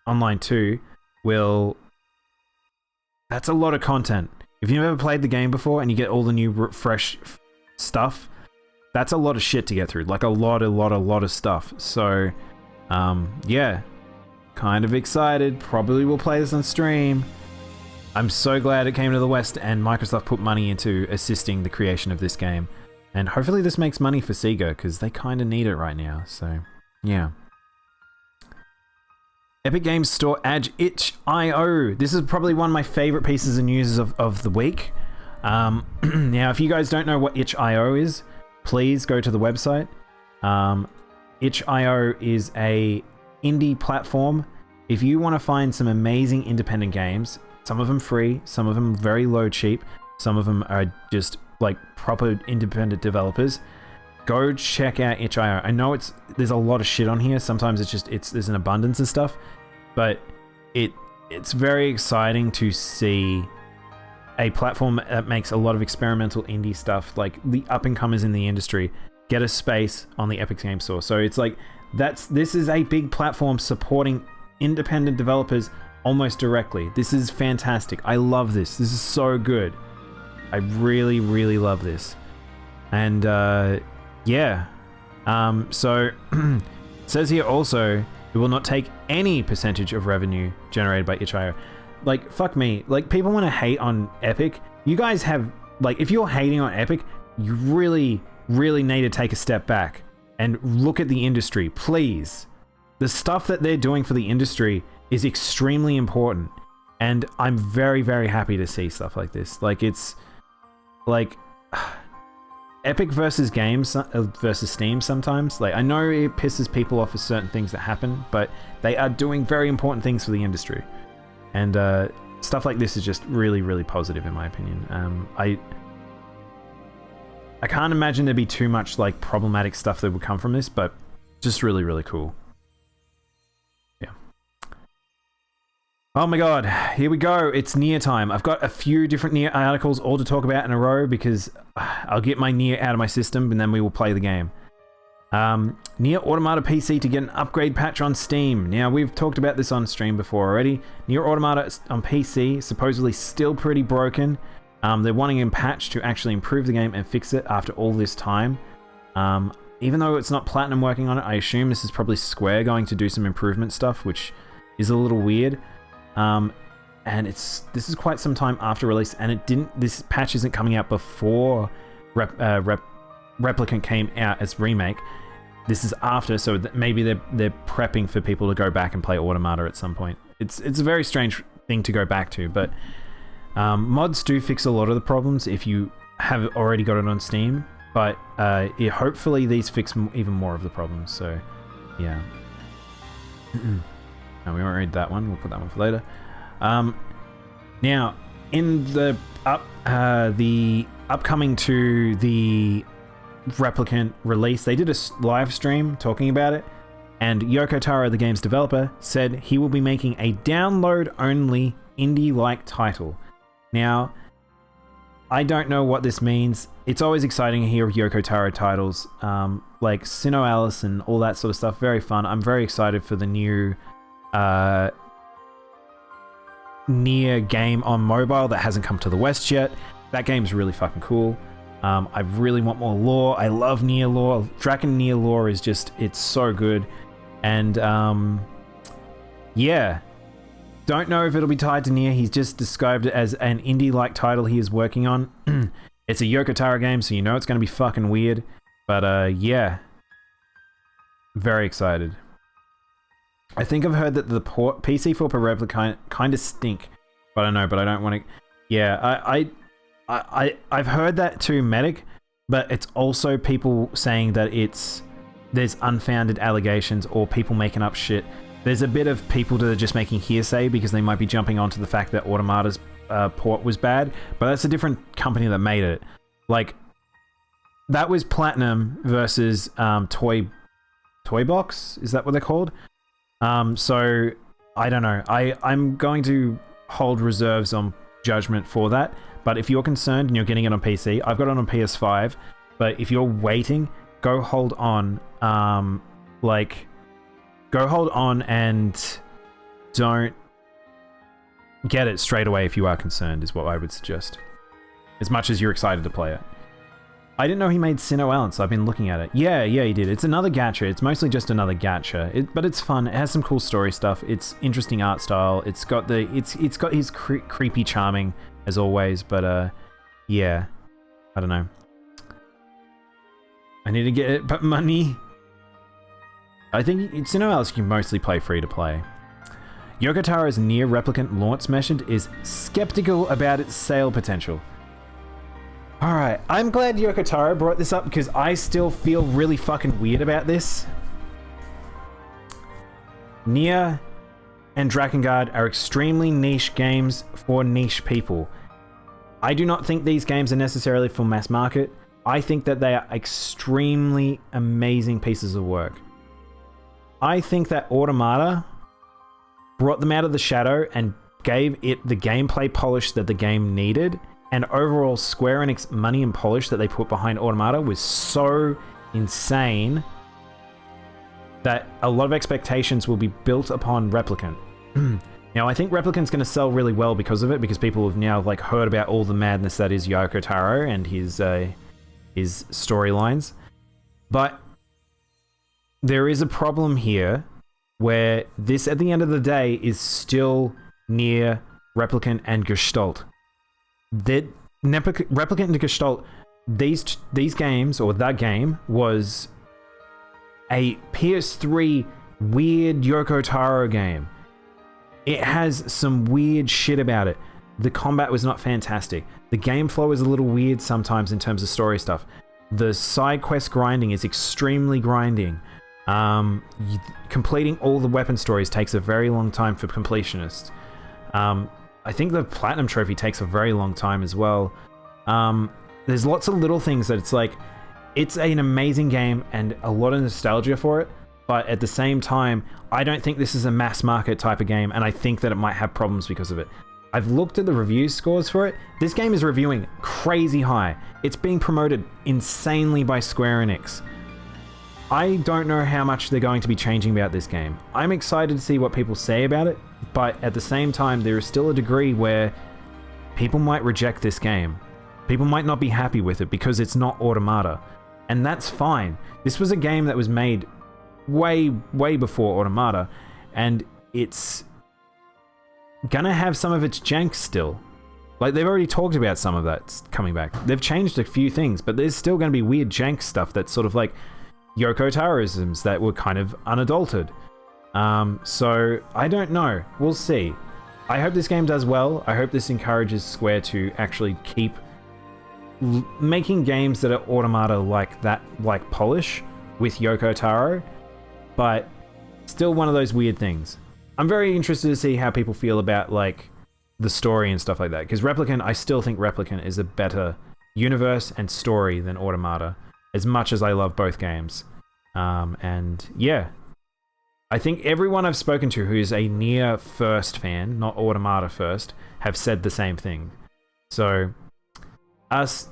Online 2 will... That's a lot of content. If you've never played the game before and you get all the new fresh stuff, that's a lot of shit to get through. Like a lot of stuff. So, yeah, kind of excited. Probably will play this on stream. I'm so glad it came to the West and Microsoft put money into assisting the creation of this game. And hopefully this makes money for Sega, because they kind of need it right now. So, yeah. Epic Games Store adds itch.io. This is probably one of my favorite pieces of news of the week. Now, if you guys don't know what itch.io is, please go to the website. Itch.io is a indie platform. If you want to find some amazing independent games, some of them free, some of them very low cheap, some of them are just like proper independent developers, go check out itch.io. I know there's a lot of shit on here. Sometimes there's an abundance of stuff, but it's very exciting to see a platform that makes a lot of experimental indie stuff, like the up-and-comers in the industry, get a space on the Epic Games Store. So it's like this is a big platform supporting independent developers almost directly. This is fantastic. I love this. This is so good. I really, really love this. And yeah. So it says here also, it will not take any percentage of revenue generated by itch.io. Like, fuck me. Like, people want to hate on Epic. You guys have, like, if you're hating on Epic, you really, really need to take a step back and look at the industry, please. The stuff that they're doing for the industry is extremely important. And I'm very, very happy to see stuff like this. Like, it's, like, Epic versus games versus Steam sometimes. Like, I know it pisses people off with certain things that happen, but they are doing very important things for the industry. And stuff like this is just really, really positive in my opinion. I can't imagine there'd be too much like problematic stuff that would come from this, but just really, really cool. Yeah. Oh my god, here we go. It's Nier time. I've got a few different Nier articles all to talk about in a row because I'll get my Nier out of my system and then we will play the game. Nier Automata PC to get an upgrade patch on Steam. Now, we've talked about this on stream before already. Nier Automata on PC, supposedly still pretty broken. They're wanting a patch to actually improve the game and fix it after all this time. Even though it's not Platinum working on it, I assume this is probably Square going to do some improvement stuff, which is a little weird. And this is quite some time after release, and this patch isn't coming out before Replicant came out as remake. This is after, so maybe they're prepping for people to go back and play Automata at some point. It's a very strange thing to go back to, but mods do fix a lot of the problems if you have already got it on Steam, but hopefully these fix even more of the problems, so yeah. No, we won't read that one, we'll put that one for later. Now, in the upcoming to the Replicant release, they did a live stream talking about it, and Yoko Taro, the game's developer, said he will be making a download-only indie-like title. Now, I don't know what this means. It's always exciting to hear Yoko Taro titles, like Sinnoh Alice and all that sort of stuff. Very fun. I'm very excited for the new Nier game on mobile that hasn't come to the West yet. That game's really fucking cool. I really want more lore. I love Nier lore. Draken Nier lore is just, it's so good. And yeah, don't know if it'll be tied to Nier. He's just described it as an indie-like title he is working on. It's a Yoko Taro game, so you know it's going to be fucking weird. But yeah, very excited. I think I've heard that the PC for Replicant kind of stink. But I don't know, but I don't want to... Yeah, I've heard that too, Medic, but it's also people saying that there's unfounded allegations or people making up shit. There's a bit of people that are just making hearsay because they might be jumping onto the fact that Automata's port was bad, but that's a different company that made it. Like, that was Platinum versus Toy Box? Is that what they're called? So, I don't know. I'm going to hold reserves on judgment for that. But if you're concerned and you're getting it on PC, I've got it on PS5. But if you're waiting, go hold on. Go hold on and don't get it straight away if you are concerned, is what I would suggest. As much as you're excited to play it. I didn't know he made Sinnoh Alice. I've been looking at it. Yeah, he did. It's another gacha. It's mostly just another gacha. But it's fun. It has some cool story stuff. It's interesting art style. It's got his creepy charming as always, but yeah, I don't know. I need to get it, but money. I think Sinnoh Alice you can mostly play free to play. Yoko Taro's Nier Replicant launch mentioned is skeptical about its sale potential. Alright, I'm glad Yoko Taro brought this up because I still feel really fucking weird about this. Nier and Drakengard are extremely niche games for niche people. I do not think these games are necessarily for mass market. I think that they are extremely amazing pieces of work. I think that Automata brought them out of the shadow and gave it the gameplay polish that the game needed, and overall Square Enix money and polish that they put behind Automata was so insane that a lot of expectations will be built upon Replicant. Now, I think Replicant's going to sell really well because of it, because people have now like heard about all the madness that is Yoko Taro and his storylines. But there is a problem here where this, at the end of the day, is still Nier, Replicant, and Gestalt. Replicant and Gestalt, these games, or that game, was a PS3 weird Yoko Taro game. It has some weird shit about it. The combat was not fantastic. The game flow is a little weird sometimes in terms of story stuff. The side quest grinding is extremely grinding. Completing all the weapon stories takes a very long time for completionists. I think the Platinum Trophy takes a very long time as well. There's lots of little things that it's like, it's an amazing game and a lot of nostalgia for it, but at the same time, I don't think this is a mass market type of game, and I think that it might have problems because of it. I've looked at the review scores for it. This game is reviewing crazy high. It's being promoted insanely by Square Enix. I don't know how much they're going to be changing about this game. I'm excited to see what people say about it, but at the same time, there is still a degree where people might reject this game. People might not be happy with it because it's not Automata. And that's fine. This was a game that was made way before Automata, and it's gonna have some of its jank still. Like, they've already talked about some of that coming back. They've changed a few things, but there's still gonna be weird jank stuff that's sort of like Yoko Taroisms that were kind of unadulterated. So I don't know. We'll see. I hope this game does well. I hope this encourages Square to actually keep making games that are Automata like that, like polish with Yoko Taro, but still one of those weird things. I'm very interested to see how people feel about like the story and stuff like that, because Replicant, I still think Replicant is a better universe and story than Automata, as much as I love both games. And yeah, I think everyone I've spoken to who's a Nier first fan, not Automata first, have said the same thing. So us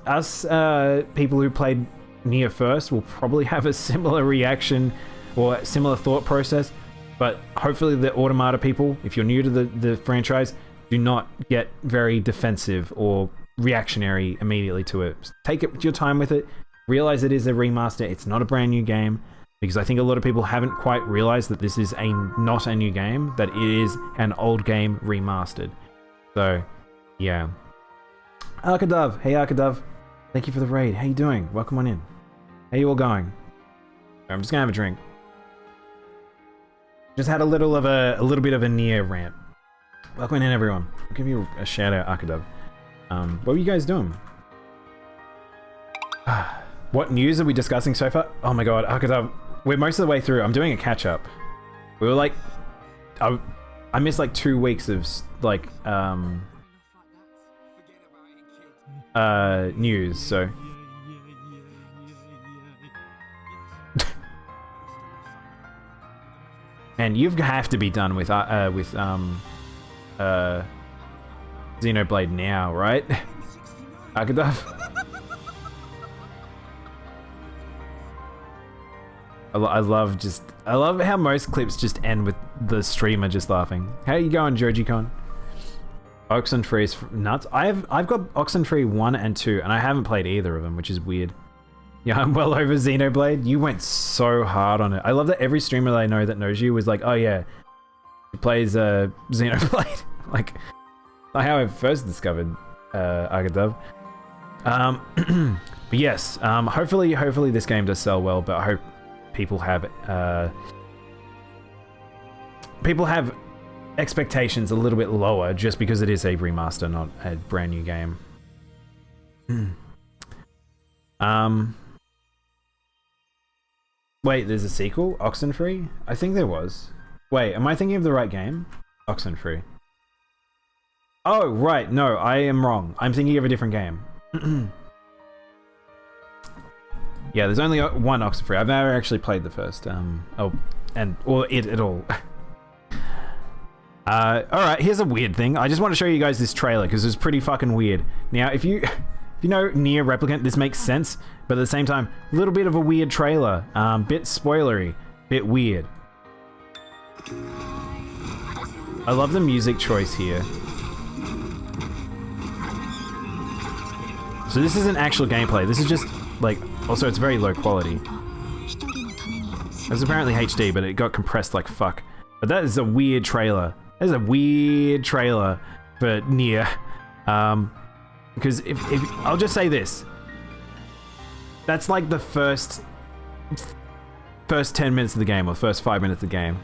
people who played Nier first will probably have a similar reaction or a similar thought process, but hopefully the Automata people, if you're new to the franchise, do not get very defensive or reactionary immediately to it. Take your time with it. Realize it is a remaster. It's not a brand new game, because I think a lot of people haven't quite realized that this is not a new game, that it is an old game remastered. So, yeah. Arkadov, hey Arkadov, thank you for the raid. How you doing? Welcome on in. How you all going? I'm just gonna have a drink. Just had a little bit of a Nier rant. Welcome in, everyone. I'll give you a shout out, Arkadov. What were you guys doing? What news are we discussing so far? Oh my god, Arkadov, we're most of the way through. I'm doing a catch up. We were like, I missed like 2 weeks of like news, so and you have to be done with Xenoblade now, right? Arkadov? I love how most clips just end with the streamer just laughing. How you going, JojiCon? Oxenfree is nuts. I've got Oxenfree 1 and 2, and I haven't played either of them, which is weird. Yeah, I'm well over Xenoblade. You went so hard on it. I love that every streamer that I know that knows you was like, oh yeah, he plays Xenoblade. like how I first discovered Arkadov. But yes, hopefully this game does sell well, but I hope people have expectations a little bit lower just because it is a remaster, not a brand new game. Wait, there's a sequel? Oxenfree? I think there was. Wait, am I thinking of the right game? Oxenfree. Oh, right. No, I am wrong. I'm thinking of a different game. Yeah, there's only one Oxenfree. I've never actually played the first. It at all. Alright, here's a weird thing. I just want to show you guys this trailer because it's pretty fucking weird. Now, if you know Nier Replicant, this makes sense, but at the same time, a little bit of a weird trailer. Bit spoilery, bit weird. I love the music choice here. So this isn't actual gameplay. This is just, like, also it's very low quality. It's apparently HD, but it got compressed like fuck. But that is a weird trailer. That is a weird trailer for Nier. Because if I'll just say this. That's like the first 10 minutes of the game, or first 5 minutes of the game.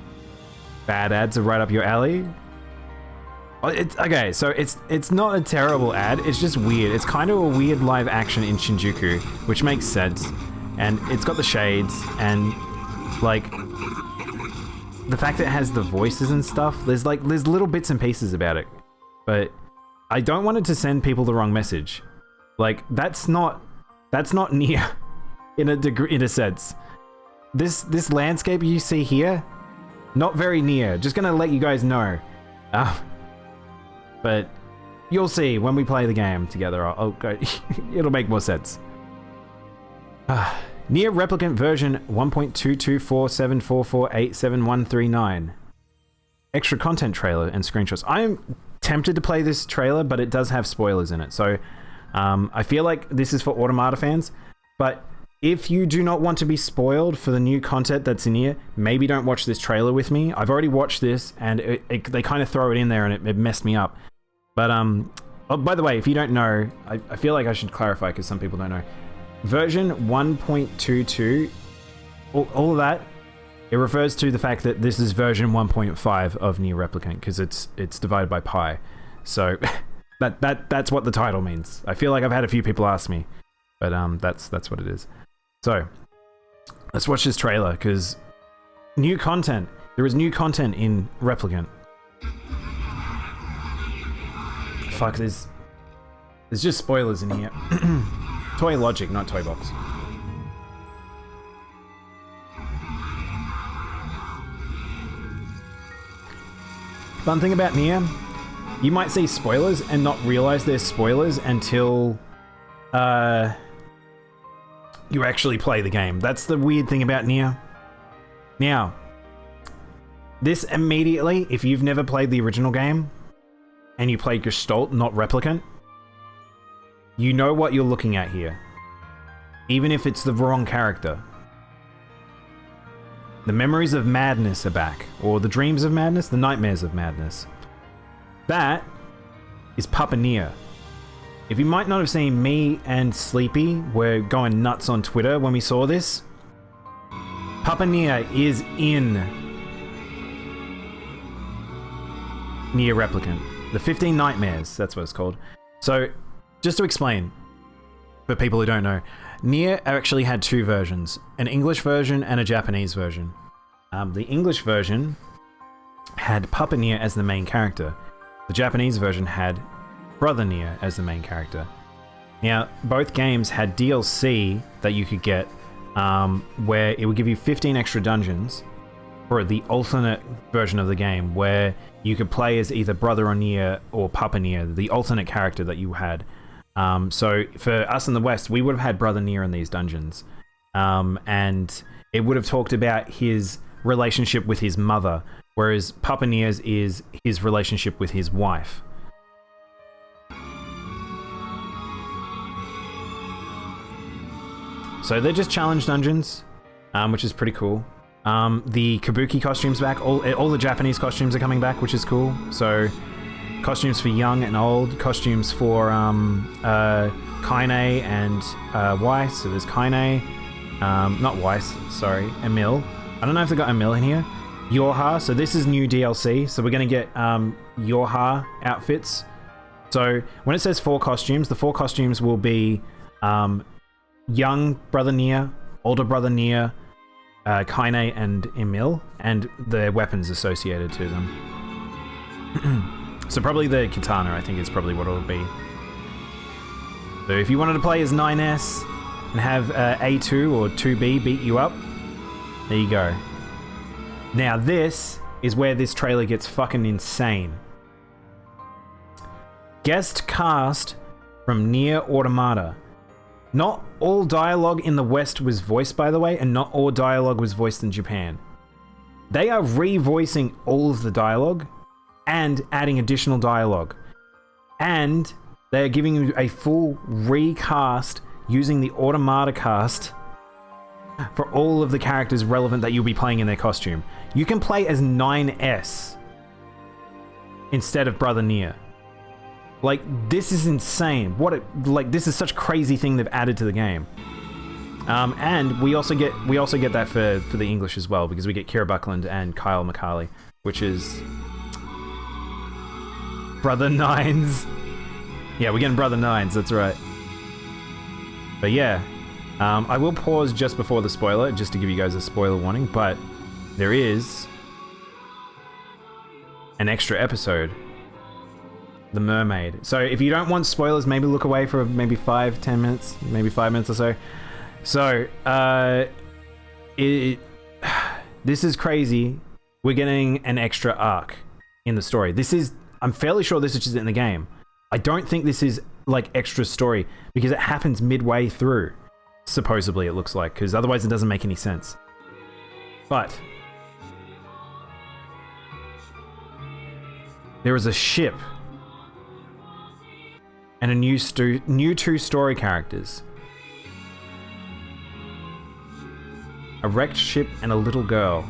Bad ads are right up your alley. Okay, so it's not a terrible ad, it's just weird. It's kind of a weird live action in Shinjuku, which makes sense. And it's got the shades, and like the fact that it has the voices and stuff, there's little bits and pieces about it. But I don't want it to send people the wrong message. Like, that's not Nier in a sense. This landscape you see here, not very Nier. Just gonna let you guys know. But you'll see when we play the game together. I'll go. It'll make more sense. Nier Replicant version 1.22474487139. Extra content trailer and screenshots. I'm tempted to play this trailer, but it does have spoilers in it. So I feel like this is for Automata fans. But if you do not want to be spoiled for the new content that's in here, maybe don't watch this trailer with me. I've already watched this, and they kind of throw it in there, and it messed me up. But oh, by the way, if you don't know, I feel like I should clarify because some people don't know. Version 1.22, all of that, it refers to the fact that this is version 1.5 of Nier Replicant because it's divided by pi. So that's what the title means. I feel like I've had a few people ask me, but that's what it is. So let's watch this trailer because new content. There is new content in Replicant. Fuck, there's just spoilers in here. Toy Logic, not Toy Box. Fun thing about Nier, you might see spoilers and not realize there's spoilers until you actually play the game. That's the weird thing about Nier. Now, this immediately, if you've never played the original game, and you played Gestalt, not Replicant, you know what you're looking at here. Even if it's the wrong character. The memories of madness are back. Or the dreams of madness, the nightmares of madness. That is Papa Nier. If you might not have seen, me and Sleepy were going nuts on Twitter when we saw this. Papa Nier is in Nier Replicant. The 15 Nightmares, that's what it's called. So, just to explain, for people who don't know, Nier actually had two versions, an English version and a Japanese version. The English version had Papa Nier as the main character. The Japanese version had Brother Nier as the main character. Now, both games had DLC that you could get, where it would give you 15 extra dungeons for the alternate version of the game, where you could play as either Brother Nier or Papa Nier, the alternate character that you had. So for us in the West, we would have had Brother Nier in these dungeons. And it would have talked about his relationship with his mother, whereas Papa Nier's is his relationship with his wife. So they're just challenge dungeons, which is pretty cool. The Kabuki costumes back, all the Japanese costumes are coming back, which is cool. So costumes for young and old, costumes for Kaine and Weiss. So there's Kaine, not Weiss, sorry, Emil. I don't know if they got Emil in here. Yorha. So this is new DLC. So we're going to get Yorha outfits. So when it says 4 costumes, the 4 costumes will be young Brother Nier, older Brother Nier, Kaine and Emil, and the weapons associated to them. So probably the katana, I think, is probably what it'll be. So if you wanted to play as 9S and have A2 or 2B beat you up, there you go. Now this is where this trailer gets fucking insane. Guest cast from Nier Automata. Not all dialogue in the West was voiced, by the way, and not all dialogue was voiced in Japan. They are re-voicing all of the dialogue and adding additional dialogue. And they're giving you a full recast using the Automata cast for all of the characters relevant that you'll be playing in their costume. You can play as 9S instead of Brother Nier. Like, this is insane. This is such a crazy thing they've added to the game. And we also get that for the English as well, because we get Kira Buckland and Kyle McCarley, which is Brother Nines. Yeah, we're getting Brother Nines, that's right. But yeah, I will pause just before the spoiler, just to give you guys a spoiler warning, but there is an extra episode, The Mermaid. So if you don't want spoilers, maybe look away for maybe 5-10 minutes, maybe 5 minutes or so. So, this is crazy. We're getting an extra arc in the story. I'm fairly sure this is just in the game. I don't think this is like extra story because it happens midway through. Supposedly it looks like, because otherwise it doesn't make any sense. But there is a ship and a new 2 story characters. A wrecked ship and a little girl.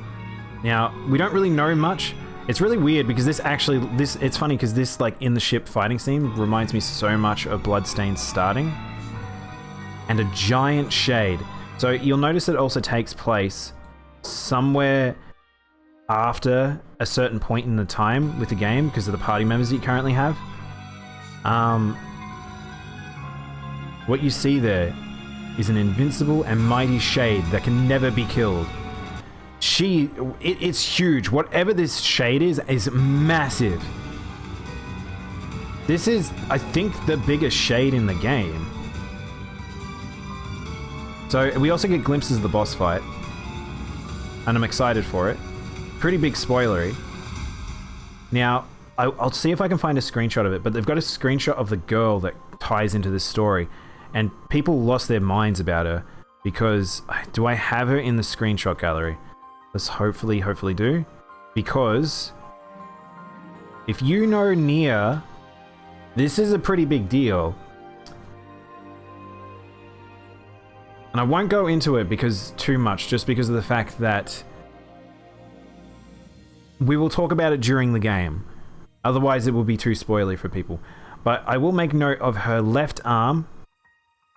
Now, we don't really know much. It's really weird because it's funny because this, like, in the ship fighting scene reminds me so much of Bloodstained Starting. And a giant shade. So you'll notice it also takes place somewhere after a certain point in the time with the game because of the party members that you currently have. What you see there is an invincible and mighty shade that can never be killed. It's huge. Whatever this shade is massive. This is, I think, the biggest shade in the game. So we also get glimpses of the boss fight, and I'm excited for it. Pretty big spoilery. Now, I'll see if I can find a screenshot of it, but they've got a screenshot of the girl that ties into this story, and people lost their minds about her because, do I have her in the screenshot gallery? Let's hopefully do, because if you know Nier, this is a pretty big deal. And I won't go into it because too much, just because of the fact that we will talk about it during the game. Otherwise it will be too spoilery for people. But I will make note of her left arm,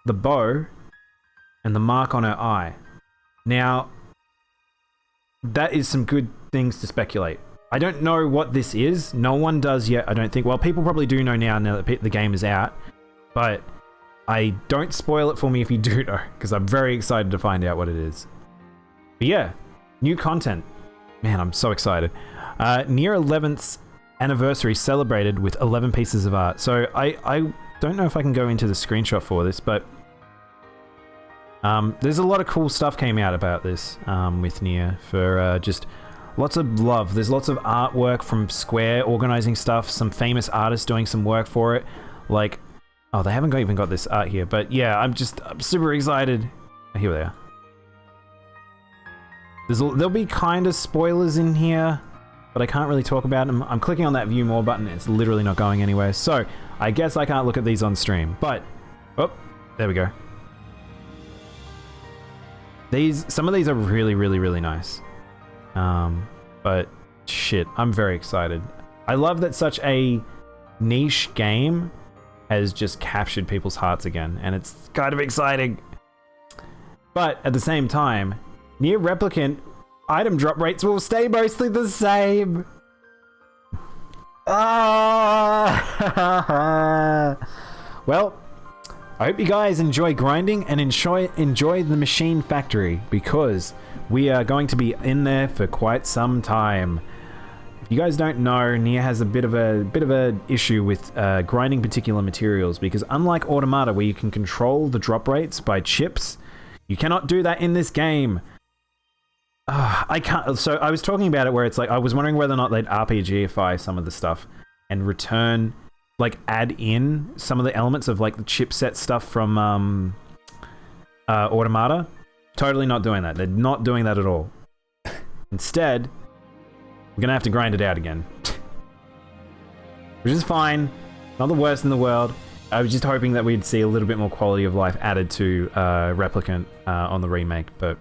the bow, and the mark on her eye. Now, that is some good things to speculate. I don't know what this is. No one does yet, I don't think. Well, people probably do know now that the game is out. But I don't spoil it for me if you do know, because I'm very excited to find out what it is. But yeah, new content. Man, I'm so excited. Nier 11th anniversary celebrated with 11 pieces of art. So I don't know if I can go into the screenshot for this, but there's a lot of cool stuff came out about this with Nier for just lots of love. There's lots of artwork from Square organizing stuff, some famous artists doing some work for it. Like, oh, they haven't even got this art here, but yeah, I'm super excited. Here they are. There'll be kind of spoilers in here, but I can't really talk about them. I'm clicking on that view more button, it's literally not going anywhere. So I guess I can't look at these on stream, but, oh, there we go. Some of these are really, really, really nice. But shit, I'm very excited. I love that such a niche game has just captured people's hearts again, and it's kind of exciting. But at the same time, Nier Replicant, item drop rates will stay mostly the same. Well, I hope you guys enjoy grinding and enjoy the machine factory, because we are going to be in there for quite some time. If you guys don't know, Nier has a bit of a issue with grinding particular materials, because unlike Automata, where you can control the drop rates by chips, you cannot do that in this game. I can't. So I was talking about it where it's like I was wondering whether or not they'd RPGify some of the stuff and return, like, add in some of the elements of like the chipset stuff from Automata. Totally not doing that. They're not doing that at all. Instead, we're gonna have to grind it out again, which is fine. Not the worst in the world. I was just hoping that we'd see a little bit more quality of life added to Replicant on the remake, but.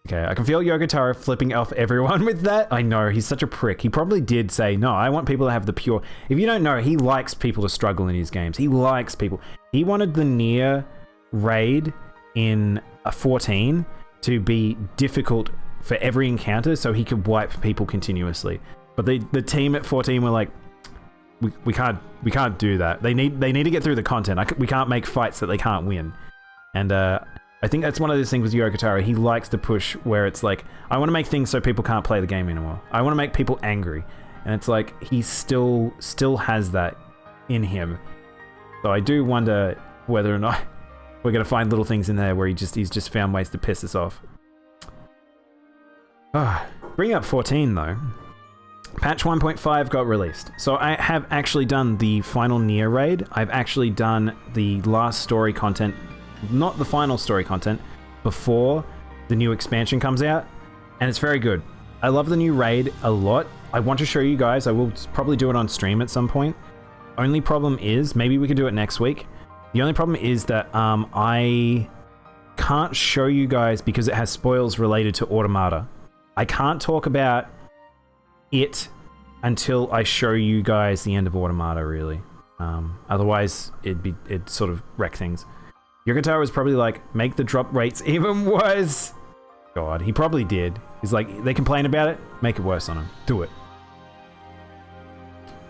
Okay, I can feel Yogotaro flipping off everyone with that. I know, he's such a prick. He probably did say, no, I want people to have the pure... If you don't know, he likes people to struggle in his games. He likes people. He wanted the Nier raid in 14 to be difficult for every encounter so he could wipe people continuously. But the team at 14 were like, we can't do that. They need to get through the content. We can't make fights that they can't win. And I think that's one of those things with Yogotaro. He likes to push where it's like, I want to make things so people can't play the game anymore. I want to make people angry. And it's like, he still has that in him. So I do wonder whether or not we're going to find little things in there where he's just found ways to piss us off. Bring up 14 though. Patch 1.5 got released. So I have actually done the final Nier raid. I've actually done the last story content, not the final story content, before the new expansion comes out, and it's very good. I love the new raid a lot. I want to show you guys. I will probably do it on stream at some point. Only problem is, maybe we could do it next week. The only problem is that I can't show you guys because it has spoils related to Automata. I can't talk about it until I show you guys the end of Automata, really. Otherwise, it'd sort of wreck things. Yogotaro was probably like, make the drop rates even worse. God, he probably did. He's like, they complain about it, make it worse on them. Do it.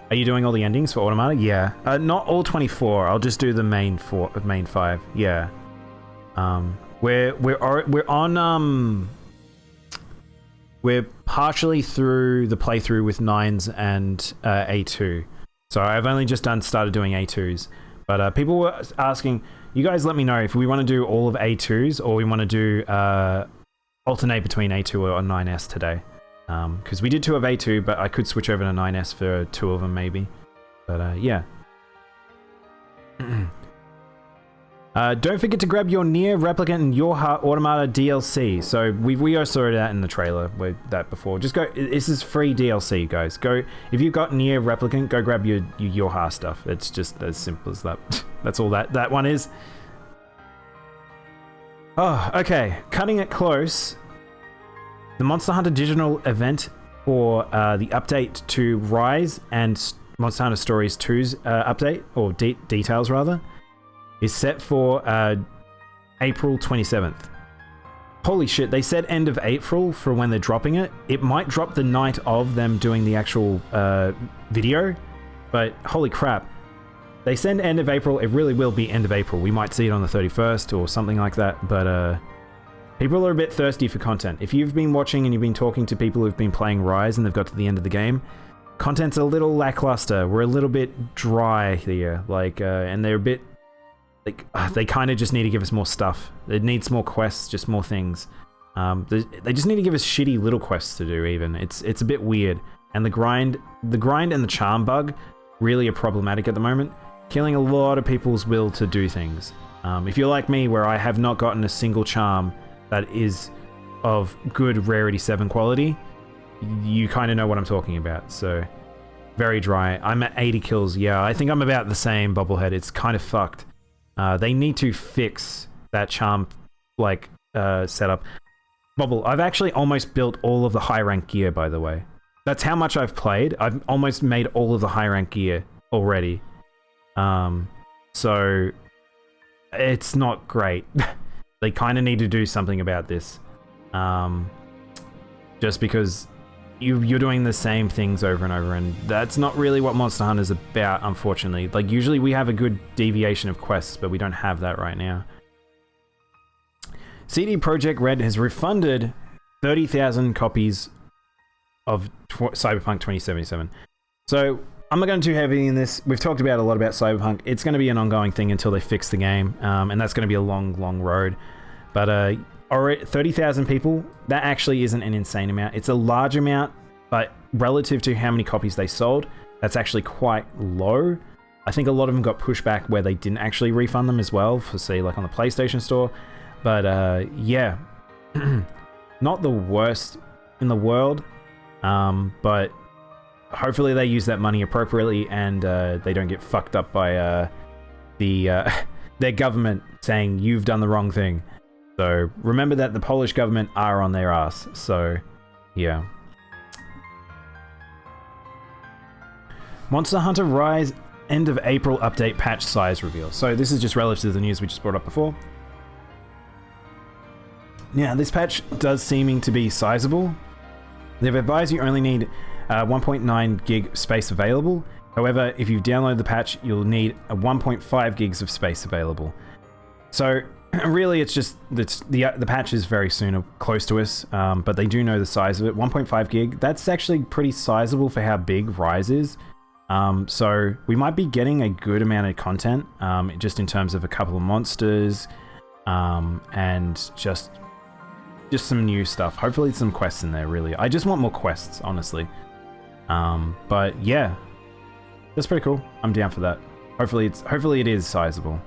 Are you doing all the endings for Automata? Yeah. Not all 24. I'll just do the main 5. Yeah. We're partially through the playthrough with 9s and A2. So I've only just started doing A2s. But people were asking, you guys let me know if we want to do all of A2s or we want to do alternate between A2 or 9S today. Because we did 2 of A2, but I could switch over to 9S for 2 of them maybe. But yeah. Don't forget to grab your Nier, Replicant, and Your Heart Automata DLC. So we also saw that in the trailer with that before. Just go. This is free DLC, guys. Go if you've got Nier, Replicant, go grab your Heart stuff. It's just as simple as that. That's all that one is. Oh, okay. Cutting it close. The Monster Hunter digital event for the update to Rise and Monster Hunter Stories 2's update, or details rather, is set for April 27th. Holy shit, they said end of April for when they're dropping it. It might drop the night of them doing the actual video, but holy crap. They send end of April, it really will be end of April. We might see it on the 31st or something like that, but people are a bit thirsty for content. If you've been watching and you've been talking to people who've been playing Rise and they've got to the end of the game, content's a little lackluster. We're a little bit dry here, like, and they're a bit, like, they kind of just need to give us more stuff. It needs more quests, just more things. They just need to give us shitty little quests to do even. It's a bit weird. And the grind and the charm bug really are problematic at the moment, killing a lot of people's will to do things. If you're like me, where I have not gotten a single charm that is of good Rarity 7 quality, you kind of know what I'm talking about. So, very dry. I'm at 80 kills. Yeah, I think I'm about the same, Bubblehead. It's kind of fucked. They need to fix that charm, like, setup. Bubble, I've actually almost built all of the high rank gear, by the way. That's how much I've played. I've almost made all of the high rank gear already. So it's not great. They kind of need to do something about this. just because you're doing the same things over and over, and that's not really what Monster Hunter's about, unfortunately. Like, usually we have a good deviation of quests, but we don't have that right now. CD Projekt Red has refunded 30,000 copies of Cyberpunk 2077. So I'm not going too heavy in this. We've talked about a lot about Cyberpunk. It's going to be an ongoing thing until they fix the game, and that's going to be a long road. But 30,000 people, that actually isn't an insane amount. It's a large amount, but relative to how many copies they sold, that's actually quite low. I think a lot of them got pushed back where they didn't actually refund them as well, for say like on the PlayStation Store. But yeah, not the worst in the world, but hopefully they use that money appropriately and they don't get fucked up by their government saying you've done the wrong thing. So remember that the Polish government are on their ass. So yeah. Monster Hunter Rise end of April update patch size reveal. So this is just relative to the news we just brought up before. Now this patch does seeming to be sizable. They've advised you only need 1.9 gig space available. However, if you download the patch, you'll need a 1.5 gigs of space available. So really, it's just the patch is very soon or close to us, but they do know the size of it. 1.5 gig. That's actually pretty sizable for how big Rise is. So we might be getting a good amount of content, just in terms of a couple of monsters, and just some new stuff. Hopefully some quests in there, really. I just want more quests, honestly. But yeah, that's pretty cool. I'm down for that. Hopefully it is sizable.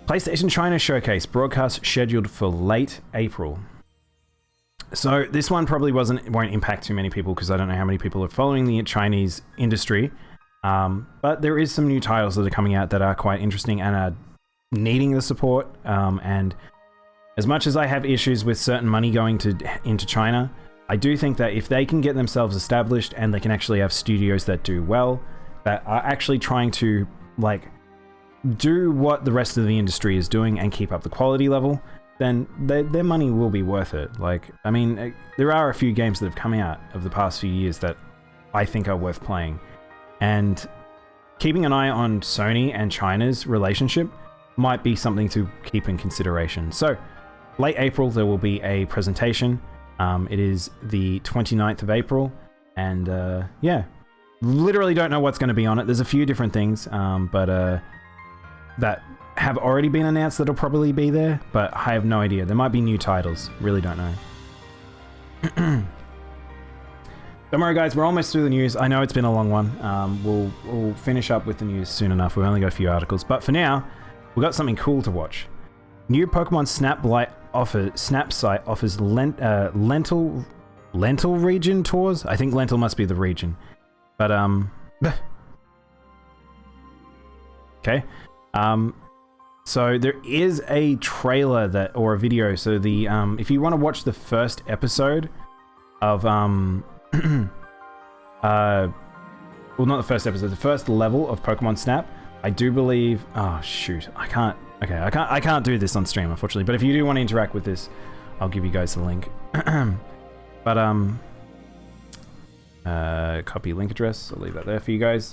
PlayStation China Showcase broadcast scheduled for late April. So this one probably won't impact too many people because I don't know how many people are following the Chinese industry. But there is some new titles that are coming out that are quite interesting and are needing the support. And as much as I have issues with certain money going into China, I do think that if they can get themselves established and they can actually have studios that do well, that are actually trying to like do what the rest of the industry is doing and keep up the quality level, then their money will be worth it. Like, I mean, there are a few games that have come out of the past few years that I think are worth playing. And keeping an eye on Sony and China's relationship might be something to keep in consideration. So, late April, there will be a presentation. It is the 29th of April. And yeah, literally don't know what's going to be on it. There's a few different things, but that have already been announced that'll probably be there, but I have no idea. There might be new titles. Really don't know. Don't worry, guys. We're almost through the news. I know it's been a long one. We'll finish up with the news soon enough. We've only got a few articles, but for now, we've got something cool to watch. New Pokemon Snap site offers Lentil region tours. I think Lentil must be the region, but okay. So there is a trailer or a video. So the if you want to watch the first episode of well, not the first episode, the first level of Pokemon Snap, I do believe. Oh shoot, I can't. Okay, I can't do this on stream, unfortunately. But if you do want to interact with this, I'll give you guys the link. But copy link address. I'll leave that there for you guys.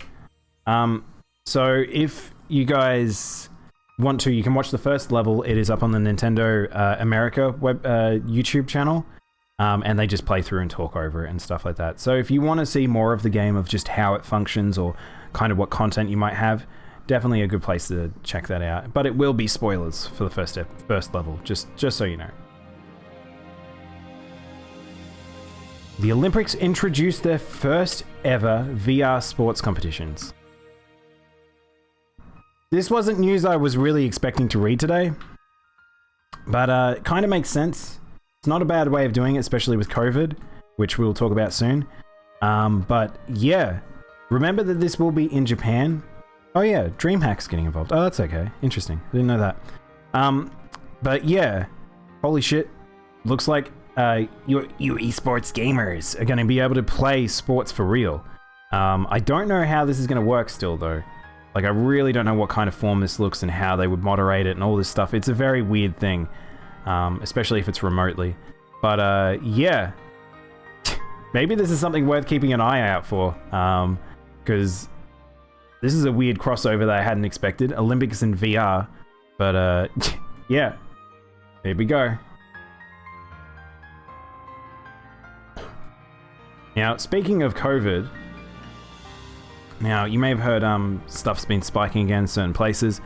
So if you guys want to, you can watch the first level. It is up on the Nintendo America web YouTube channel, and they just play through and talk over it and stuff like that. So if you want to see more of the game, of just how it functions or kind of what content you might have, definitely a good place to check that out. But it will be spoilers for the first level, just so you know. The Olympics introduced their first ever VR sports competitions. This wasn't news I was really expecting to read today, but it kind of makes sense. It's not a bad way of doing it, especially with COVID, which we'll talk about soon. But yeah, remember that this will be in Japan. Oh yeah, DreamHack's getting involved. Oh, that's okay. Interesting. I didn't know that. But yeah, holy shit. Looks like you esports gamers are going to be able to play sports for real. I don't know how this is going to work still, though. Like, I really don't know what kind of form this looks and how they would moderate it and all this stuff. It's a very weird thing, especially if it's remotely. But yeah, maybe this is something worth keeping an eye out for, because this is a weird crossover that I hadn't expected. Olympics in VR, but yeah, there we go. Now, speaking of COVID, now you may have heard stuff's been spiking again in certain places.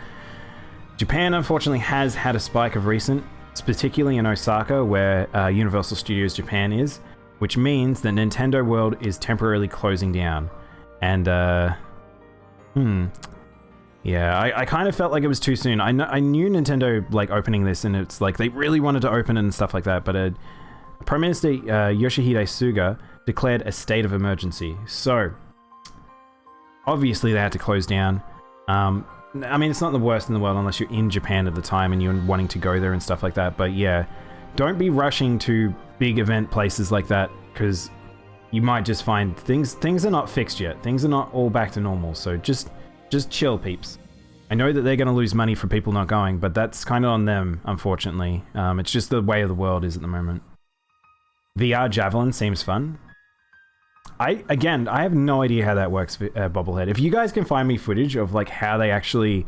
Japan, unfortunately, has had a spike of recent, particularly in Osaka, where Universal Studios Japan is, which means that Nintendo World is temporarily closing down. And, yeah, I kind of felt like it was too soon. I knew Nintendo, like, opening this, and it's like they really wanted to open it and stuff like that, but Prime Minister Yoshihide Suga declared a state of emergency. So, obviously they had to close down. I mean, it's not the worst in the world unless you're in Japan at the time and you're wanting to go there and stuff like that. But yeah, don't be rushing to big event places like that, because you might just find things are not fixed yet. Things are not all back to normal. So just chill, peeps. I know that they're going to lose money for people not going, but that's kind of on them, unfortunately. It's just the way of the world is at the moment. VR Javelin seems fun. I have no idea how that works, Bobblehead. If you guys can find me footage of like how they actually,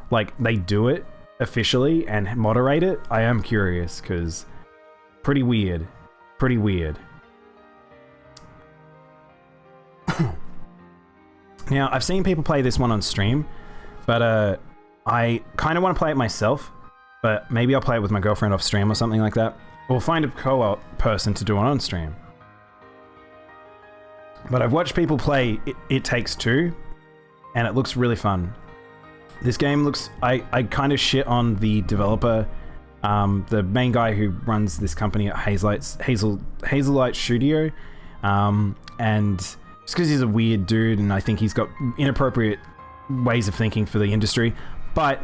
like, they do it officially and moderate it, I am curious, because pretty weird. Pretty weird. Now, I've seen people play this one on stream, but I kind of want to play it myself, but maybe I'll play it with my girlfriend off stream or something like that. Or find a co-op person to do it on stream. But I've watched people play It Takes Two, and it looks really fun. This game looks... I kind of shit on the developer, the main guy who runs this company at Hazelight Studio, and just because he's a weird dude, and I think he's got inappropriate ways of thinking for the industry, but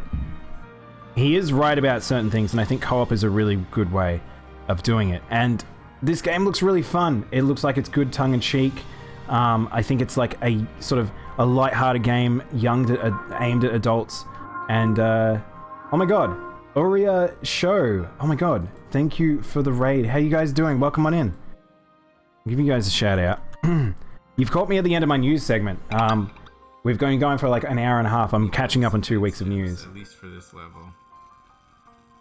he is right about certain things, and I think co-op is a really good way of doing it. And this game looks really fun. It looks like it's good tongue-in-cheek. I think it's like a sort of a light-hearted game, aimed at adults. And oh my god, Uria Show. Oh my god, thank you for the raid. How you guys doing? Welcome on in. I'll give you guys a shout out. You've caught me at the end of my news segment. We've been going for like an hour and a half. I'm catching up on 2 weeks of news. At least for this level.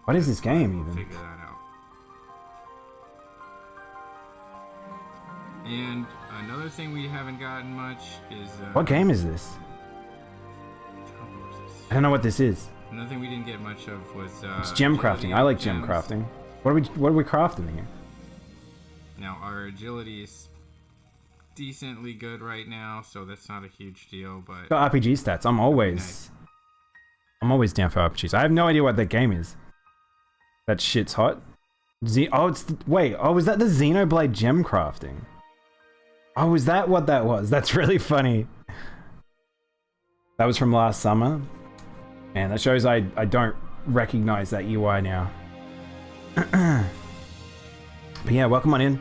What is this game even? Figure that out. And another thing we haven't gotten much is... what game is this? I don't know what this is. Another thing we didn't get much of was... it's gem crafting. I like gem crafting. What are we crafting here? Now, our agility is decently good right now, so that's not a huge deal, but... Got RPG stats. I'm always down for RPGs. I have no idea what that game is. That shit's hot. Was that the Xenoblade gem crafting? Oh, is that what that was? That's really funny. That was from last summer. Man, that shows I don't recognize that UI now. But yeah, welcome on in.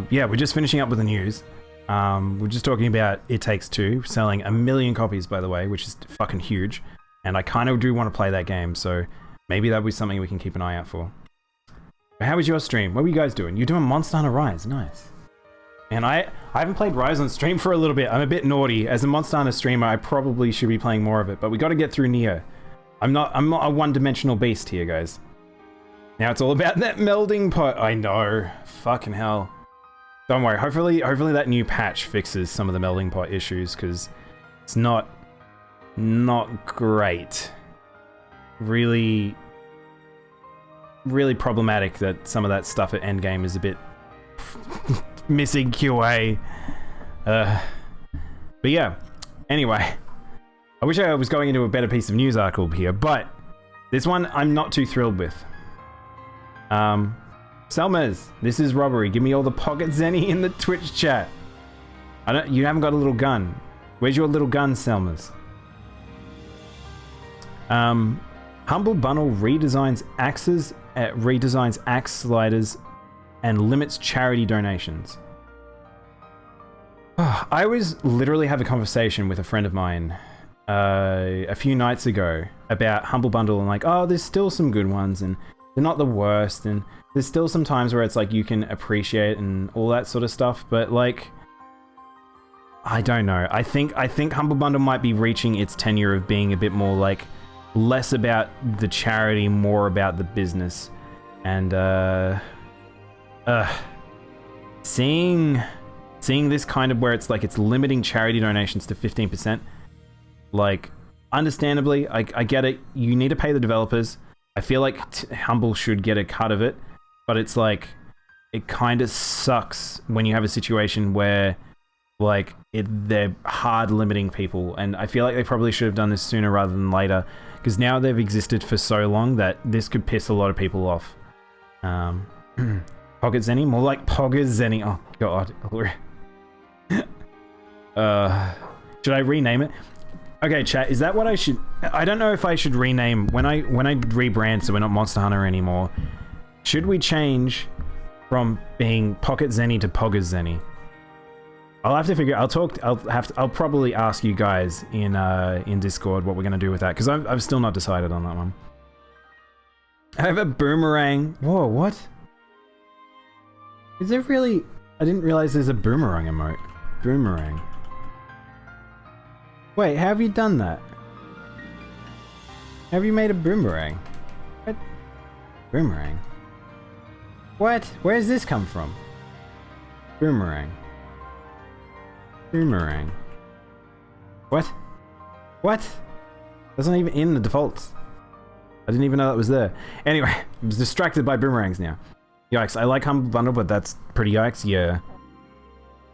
Yeah, we're just finishing up with the news. We're just talking about It Takes Two, selling 1 million copies, by the way, which is fucking huge. And I kind of do want to play that game, so maybe that'll be something we can keep an eye out for. But how was your stream? What were you guys doing? You're doing Monster Hunter Rise, nice. And I haven't played Rise on stream for a little bit. I'm a bit naughty. As a Monster Hunter streamer, I probably should be playing more of it, but we got to get through Neo. I'm not a one-dimensional beast here, guys. Now it's all about that melding pot. I know. Fucking hell. Don't worry. Hopefully that new patch fixes some of the melding pot issues, because it's not great. Really problematic that some of that stuff at endgame is a bit missing QA. But yeah, anyway, I wish I was going into a better piece of news article here, but this one I'm not too thrilled with. Selmers, this is robbery. Give me all the pocket zenny in the Twitch chat. You haven't got a little gun. Where's your little gun, Selmers? Humble Bundle redesigns axe sliders and limits charity donations. I was literally having a conversation with a friend of mine a few nights ago about Humble Bundle and like, oh, there's still some good ones, and they're not the worst, and there's still some times where it's like you can appreciate and all that sort of stuff, but like, I don't know. I think Humble Bundle might be reaching its tenure of being a bit more like less about the charity, more about the business, and seeing this kind of where it's like it's limiting charity donations to 15%, like, understandably, I get it. You need to pay the developers. I feel like Humble should get a cut of it, but it's like, it kind of sucks when you have a situation where like they're hard limiting people, and I feel like they probably should have done this sooner rather than later, because now they've existed for so long that this could piss a lot of people off. Pocket Zenny? More like Pogger Zenny. Oh god. Should I rename it? Okay, chat, is that what I should... I don't know if I should rename... When I rebrand so we're not Monster Hunter anymore, should we change from being Pocket Zenny to Pogger Zenny? I'll have to figure... I'll probably ask you guys in Discord what we're going to do with that, because I've still not decided on that one. I have a boomerang. Whoa, what? Is there really... I didn't realize there's a boomerang emote. Boomerang. Wait, how have you done that? Have you made a boomerang? What? Boomerang? What? Where does this come from? Boomerang. Boomerang. What? What? That's not even in the defaults. I didn't even know that was there. Anyway, I was distracted by boomerangs now. Yikes, I like Humble Bundle, but that's pretty yikes, yeah.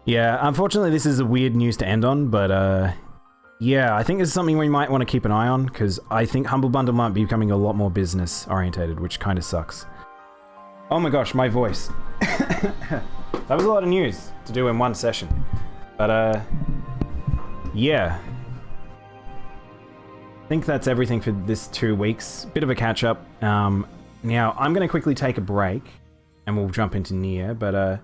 Yeah, unfortunately this is a weird news to end on, but yeah, I think this is something we might want to keep an eye on, because I think Humble Bundle might be becoming a lot more business orientated, which kind of sucks. Oh my gosh, my voice. That was a lot of news to do in one session. But yeah. I think that's everything for this 2 weeks. Bit of a catch up. Now, I'm going to quickly take a break, and we'll jump into Nier, but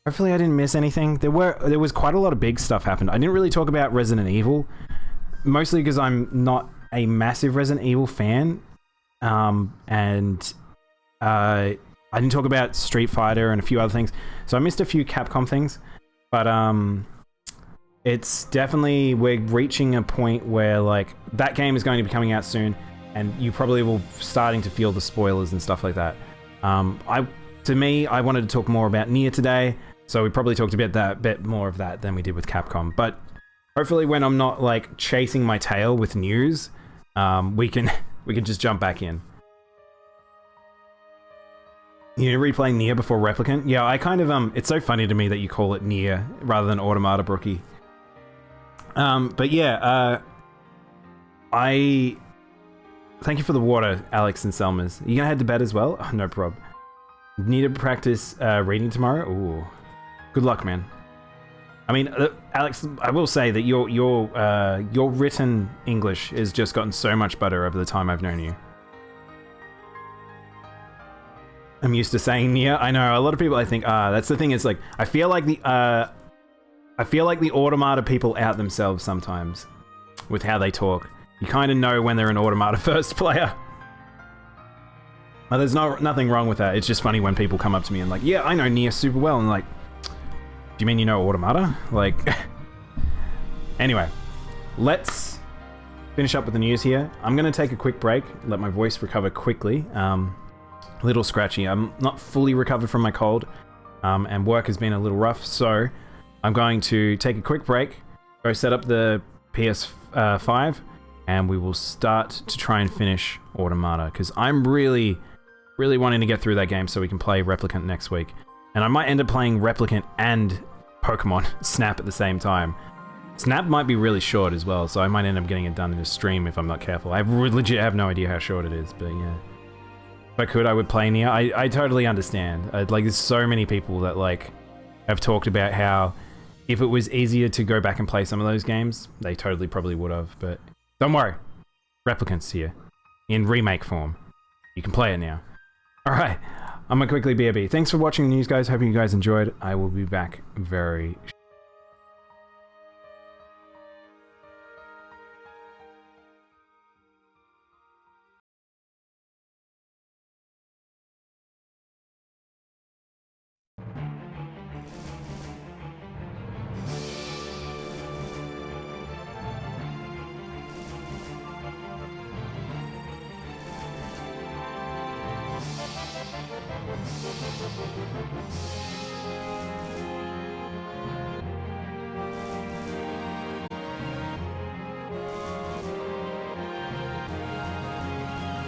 hopefully I didn't miss anything. There was quite a lot of big stuff happened. I didn't really talk about Resident Evil, mostly because I'm not a massive Resident Evil fan, and I didn't talk about Street Fighter and a few other things, so I missed a few Capcom things, but it's definitely, we're reaching a point where like that game is going to be coming out soon, and you probably will starting to feel the spoilers and stuff like that. To me, I wanted to talk more about Nier today, so we probably talked about that bit more of that than we did with Capcom. But hopefully, when I'm not like chasing my tail with news, we can just jump back in. You know, replaying Nier before Replicant? Yeah, I kind of it's so funny to me that you call it Nier rather than Automata, Brookie. But yeah, I thank you for the water, Alex and Selmas. Are you gonna head to bed as well? Oh, no prob. Need to practice reading tomorrow? Ooh. Good luck, man. I mean, Alex, I will say that your written English has just gotten so much better over the time I've known you. I'm used to saying Nier. I know, a lot of people I think, that's the thing, it's like, I feel like the Automata people out themselves sometimes with how they talk. You kind of know when they're an Automata first player. There's nothing wrong with that. It's just funny when people come up to me and like, yeah, I know Nier super well, and like, do you mean you know Automata? Like, anyway, let's finish up with the news here. I'm gonna take a quick break, let my voice recover quickly. A little scratchy. I'm not fully recovered from my cold, and work has been a little rough, so I'm going to take a quick break, go set up the PS5, and we will start to try and finish Automata, because I'm really wanting to get through that game so we can play Replicant next week. And I might end up playing Replicant and Pokemon Snap at the same time. Snap might be really short as well, so I might end up getting it done in a stream if I'm not careful. I legit have no idea how short it is, but yeah. If I could, I would play Nier. I totally understand. Like, there's so many people that like have talked about how if it was easier to go back and play some of those games, they totally probably would have, but don't worry. Replicant's here in remake form. You can play it now. Alright, I'm gonna quickly BRB. Thanks for watching the news, guys. Hoping you guys enjoyed. I will be back very